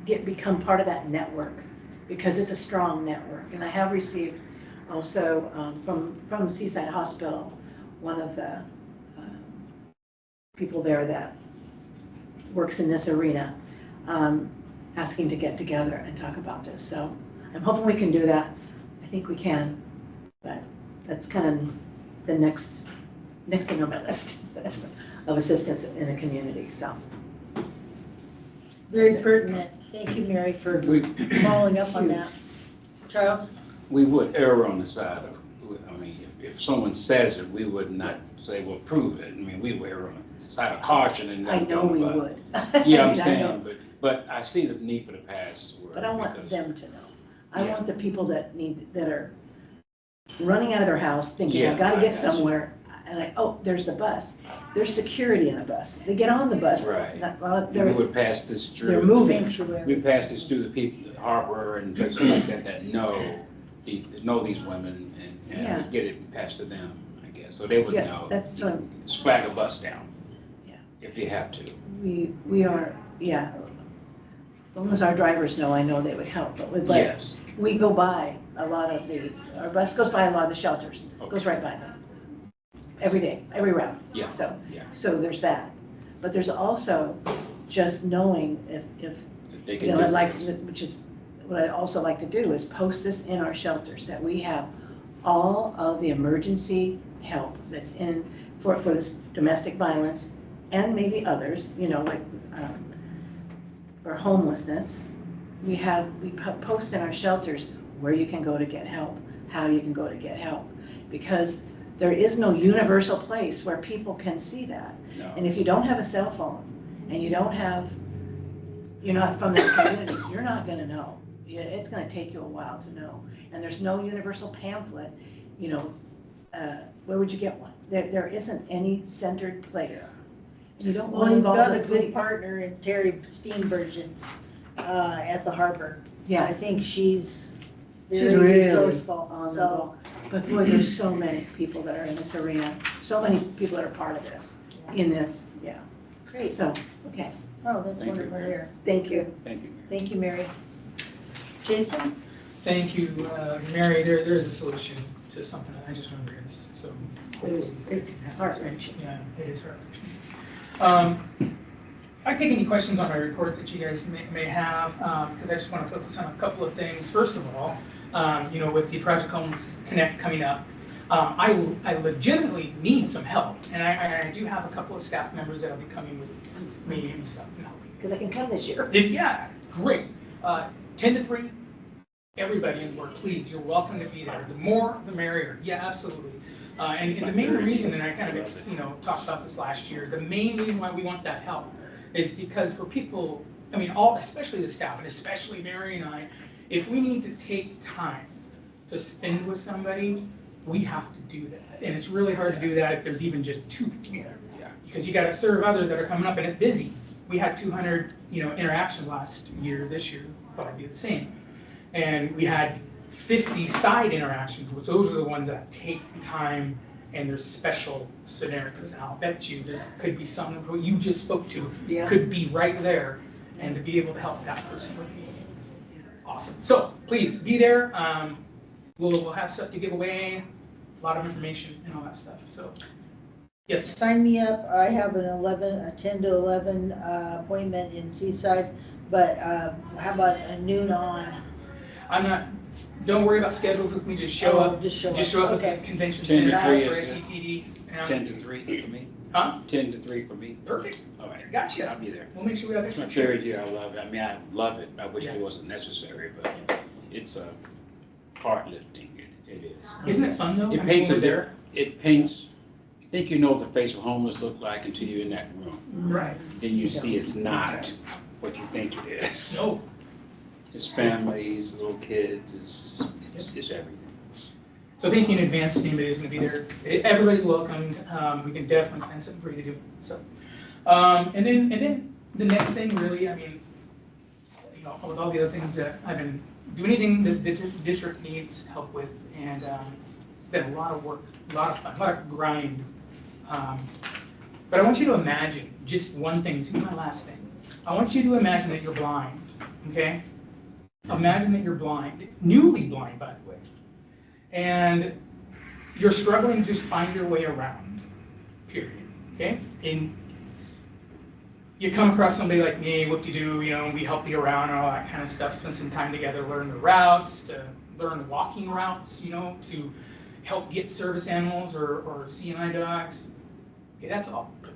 become part of that network, because it's a strong network. And I have received also from Seaside Hospital, one of the people there that works in this arena, asking to get together and talk about this. So I'm hoping we can do that. I think we can, but that's kind of the next thing on my list of assistance in the community. So Very pertinent. Thank you, Mary, for following up on that. Charles? We would err on the side of, if someone says it, we would not say, well, prove it. We would err on the side of caution and. I know we would. Yeah, I'm saying, but I see the need for the past. But I want them to know. I want the people that are running out of their house thinking, I've got to get somewhere, and there's the bus. There's security in a bus. They get on the bus. Right. We would pass this through. They're moving. We pass this through the people, the harbor and places like that know these women and would get it passed to them, I guess. So they would know. That's what. Flag a bus down. Yeah. If you have to. We are, yeah. As long as our drivers know, I know they would help. But Yes. We go by a lot of our bus goes by a lot of the shelters. Okay. Goes right by them. Every day, every route. Yeah. So there's that. But there's also just knowing if They can which is what I'd also like to do is post this in our shelters, that we have all of the emergency help that's in for this domestic violence and maybe others, for homelessness. We post in our shelters where you can go to get help, how you can go to get help, because there is no universal place where people can see that. No. And if you don't have a cell phone and you're not from that community, you're not going to know. It's going to take you a while to know. And there's no universal pamphlet, where would you get one? There isn't any centered place. You don't want Well, to you've involve got the a police. good partner in Terry Steenburgen at the harbor. Yeah. I think she's She's very really resourceful. on the So ball. But boy, there's so many people that are in this arena, so many people that are part of this, in this, yeah. great. So, okay, Oh, that's Thank you, wonderful to Mary. hear. thank you. Thank you. Thank you, Mary. Jason? Thank you, Mary. There's a solution to something. I just remember this, so. hopefully It's it can happen soon. heart-wrenching. Yeah, it is heart-wrenching. I take any questions on my report that you guys may have, because I just want to focus on a couple of things. First of all, with the Project Homes Connect coming up, I legitimately need some help, and I do have a couple of staff members that'll be coming with me and stuff and helping. Because I can come this year. Yeah, great. 10 to 3, everybody in work, please, you're welcome to be there. The more, the merrier. Yeah, absolutely. And the main reason, and I kind of talked about this last year, the main reason why we want that help is because for people, especially the staff, and especially Mary and I, if we need to take time to spend with somebody, we have to do that. And it's really hard to do that if there's even just 2 people. Yeah. Because you got to serve others that are coming up, and it's busy. We had 200, interactions last year. This year probably be the same. And we had 50 side interactions, which those are the ones that take time and there's special scenarios. And I'll bet you there could be someone who you just spoke to could be right there, and to be able to help that person would be awesome. So please be there. We'll have stuff to give away, a lot of information and all that stuff. So yes. Sign me up. I have a 10 to 11 appointment in Seaside, but how about a noon on? Don't worry about schedules with me, just show up. Just show up okay. at the convention 10 center to 3 for is SETD. 10 to 3 for me. Huh? 10 to 3 for me. Perfect. All right. Gotcha. I'll be there. We'll make sure we have It's my extra third chairs. year. I love it. I love it. I wish Yeah. it wasn't necessary, but it's heart lifting. It is. Isn't it fun though? It paints I think you know what the face of homeless look like until you're in that room. Right. Then you see it's not what you think it is. No. It's families, little kids, it's everything. So thank you in advance to anybody who's going to be there. Everybody's welcomed. We can definitely find something for you to do. So, and then the next thing really, with all the other things that I've been doing, anything that the district needs help with, and it's been a lot of work, a lot of fun, a lot of grind. But I want you to imagine just one thing. This is my last thing. I want you to imagine that you're blind. Okay. Imagine that you're blind, newly blind, by the way, and you're struggling to just find your way around, period, okay? And you come across somebody like me, whoop-de-doo, we help you around and all that kind of stuff, spend some time together, learn the routes, to learn walking routes, to help get service animals or CNI dogs. Okay, that's all. But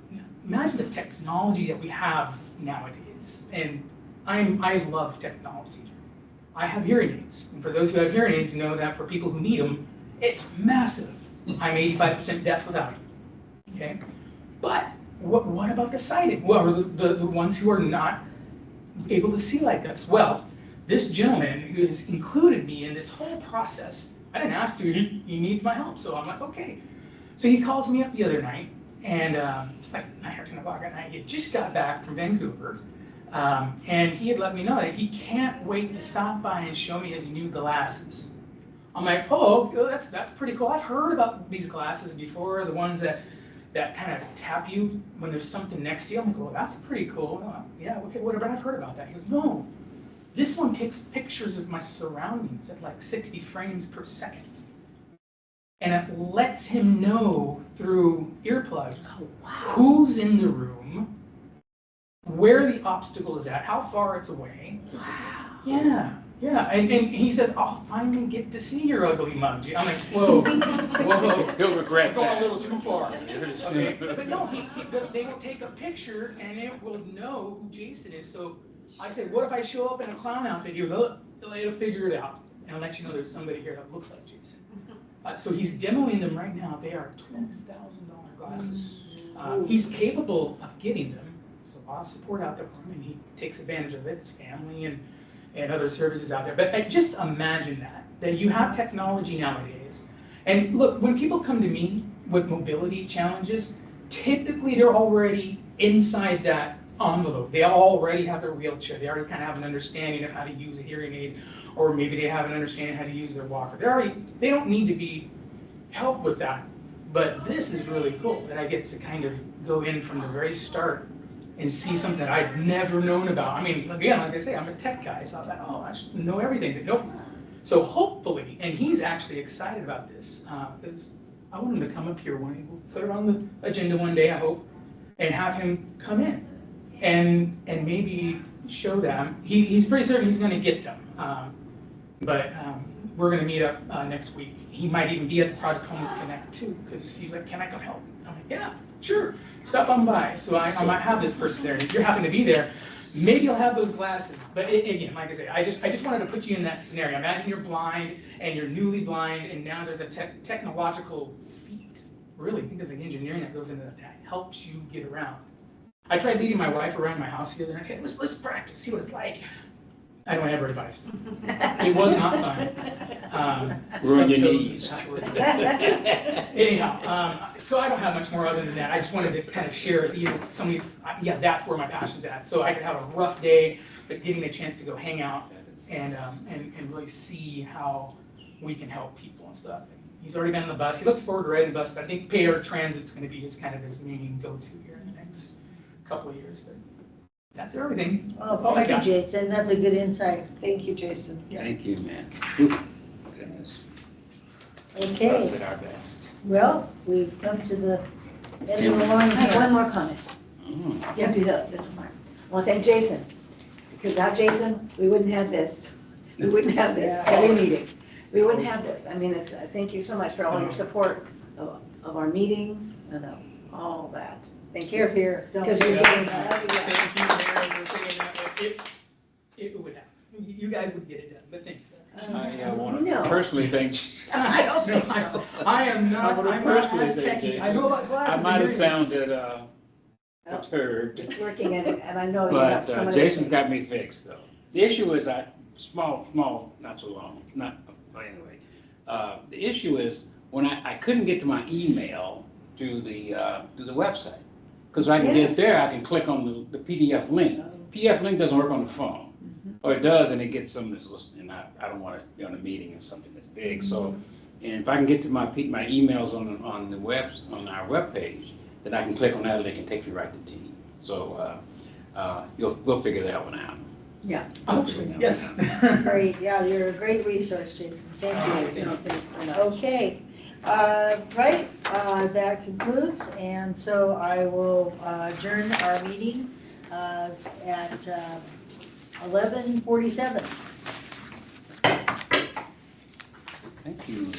imagine the technology that we have nowadays, and I love technology. I have hearing aids, and for those who have hearing aids know that for people who need them, it's massive. I'm 85% deaf without it, okay? But what about the sighted? Well, the ones who are not able to see like us? Well, this gentleman who has included me in this whole process, I didn't ask to, he needs my help, so I'm like, okay. So he calls me up the other night, and it's like 9 or 10 o'clock at night. He had just got back from Vancouver, and he had let me know that he can't wait to stop by and show me his new glasses. I'm like, oh, that's pretty cool. I've heard about these glasses before, the ones that kind of tap you when there's something next to you. I'm like, well, that's pretty cool. Yeah, okay, whatever. I've heard about that. He goes, no, this one takes pictures of my surroundings at like 60 frames per second. And it lets him know through earplugs who's in the room, where the obstacle is at, how far it's away. Yeah. And he says, I'll finally get to see your ugly mug. I'm like, whoa. He'll regret going that. a little too far. Okay. But no, they will take a picture and it will know who Jason is. So I said, what if I show up in a clown outfit? He goes, oh, it'll figure it out. And I'll let you know there's somebody here that looks like Jason. So he's demoing them right now. They are $12,000 glasses. He's capable of getting them. There's a lot of support out there for him, and he takes advantage of it. His family and other services out there. But just imagine that you have technology nowadays. And look, when people come to me with mobility challenges, typically they're already inside that envelope. They already have their wheelchair. They already kind of have an understanding of how to use a hearing aid, or maybe they have an understanding how to use their walker. They don't need to be helped with that. But this is really cool that I get to kind of go in from the very start and see something that I'd never known about. I mean, again, like I say, I'm a tech guy, so I thought, oh, I should know everything. But nope. So hopefully, and he's actually excited about this, because I want him to come up here we'll put it on the agenda one day, I hope, and have him come in and maybe show them. He's pretty certain he's gonna get them. But we're gonna meet up next week. He might even be at the Project Homeless Connect too, because he's like, can I come help? I'm like, yeah, sure, stop on by. So I might have this person there, and if you happen to be there, maybe you'll have those glasses. But again, like I say, I just wanted to put you in that scenario. Imagine you're blind, and you're newly blind, and now there's a technological feat. Really, think of the engineering that goes into that helps you get around. I tried leading my wife around my house the other night. I said, let's practice, see what it's like. I don't ever advise. It was not fun. Ruin your knees. Anyhow, so I don't have much more other than that. I just wanted to kind of share, some of these, yeah, that's where my passion's at. So I could have a rough day, but getting a chance to go hang out and really see how we can help people and stuff. And he's already been on the bus. He looks forward to riding the bus, but I think paid transit's going to be his kind of his main go-to here in the next couple of years. But that's everything. Well, That's all I thank you, got. Jason. That's a good insight. Thank you, Jason. Thank you, man. Whew. Goodness. Okay, Us at our best. well, we've come to the end of the line I have here. one more comment. Mm. Yes, this one. I want to thank Jason, because without Jason, we wouldn't have this. We wouldn't have this Yeah. every meeting. We wouldn't have this. I mean, thank you so much for all your support of our meetings and of all that. Thank you. Here, here. Don't Because you're do getting that. that. Thank you, Mayor, for saying that. It would happen. You guys would get it done, but thank you. I want to No. personally thank. I don't think so. I am not, I wanna I'm not personally as thank techy. Jason. I know about I glasses. might and have hearing aids. sounded perturbed, It's working, and I know you have but some of Jason's got me fixed though. The issue is small, not so long, but anyway. The issue is when I couldn't get to my email to the website. Because I can get there, I can click on the PDF link. PDF link doesn't work on the phone. Or it does, and it gets some that's listening. I don't want to be on a meeting or something that's big. So, and if I can get to my emails on the web, on our webpage, then I can click on that and it can take you right to T. So we'll figure that one out. Yeah. Oh, yes. Great, yeah, you're a great resource, Jason. Thank you. Okay, right, that concludes, and so I will adjourn our meeting at 11:47. Thank you.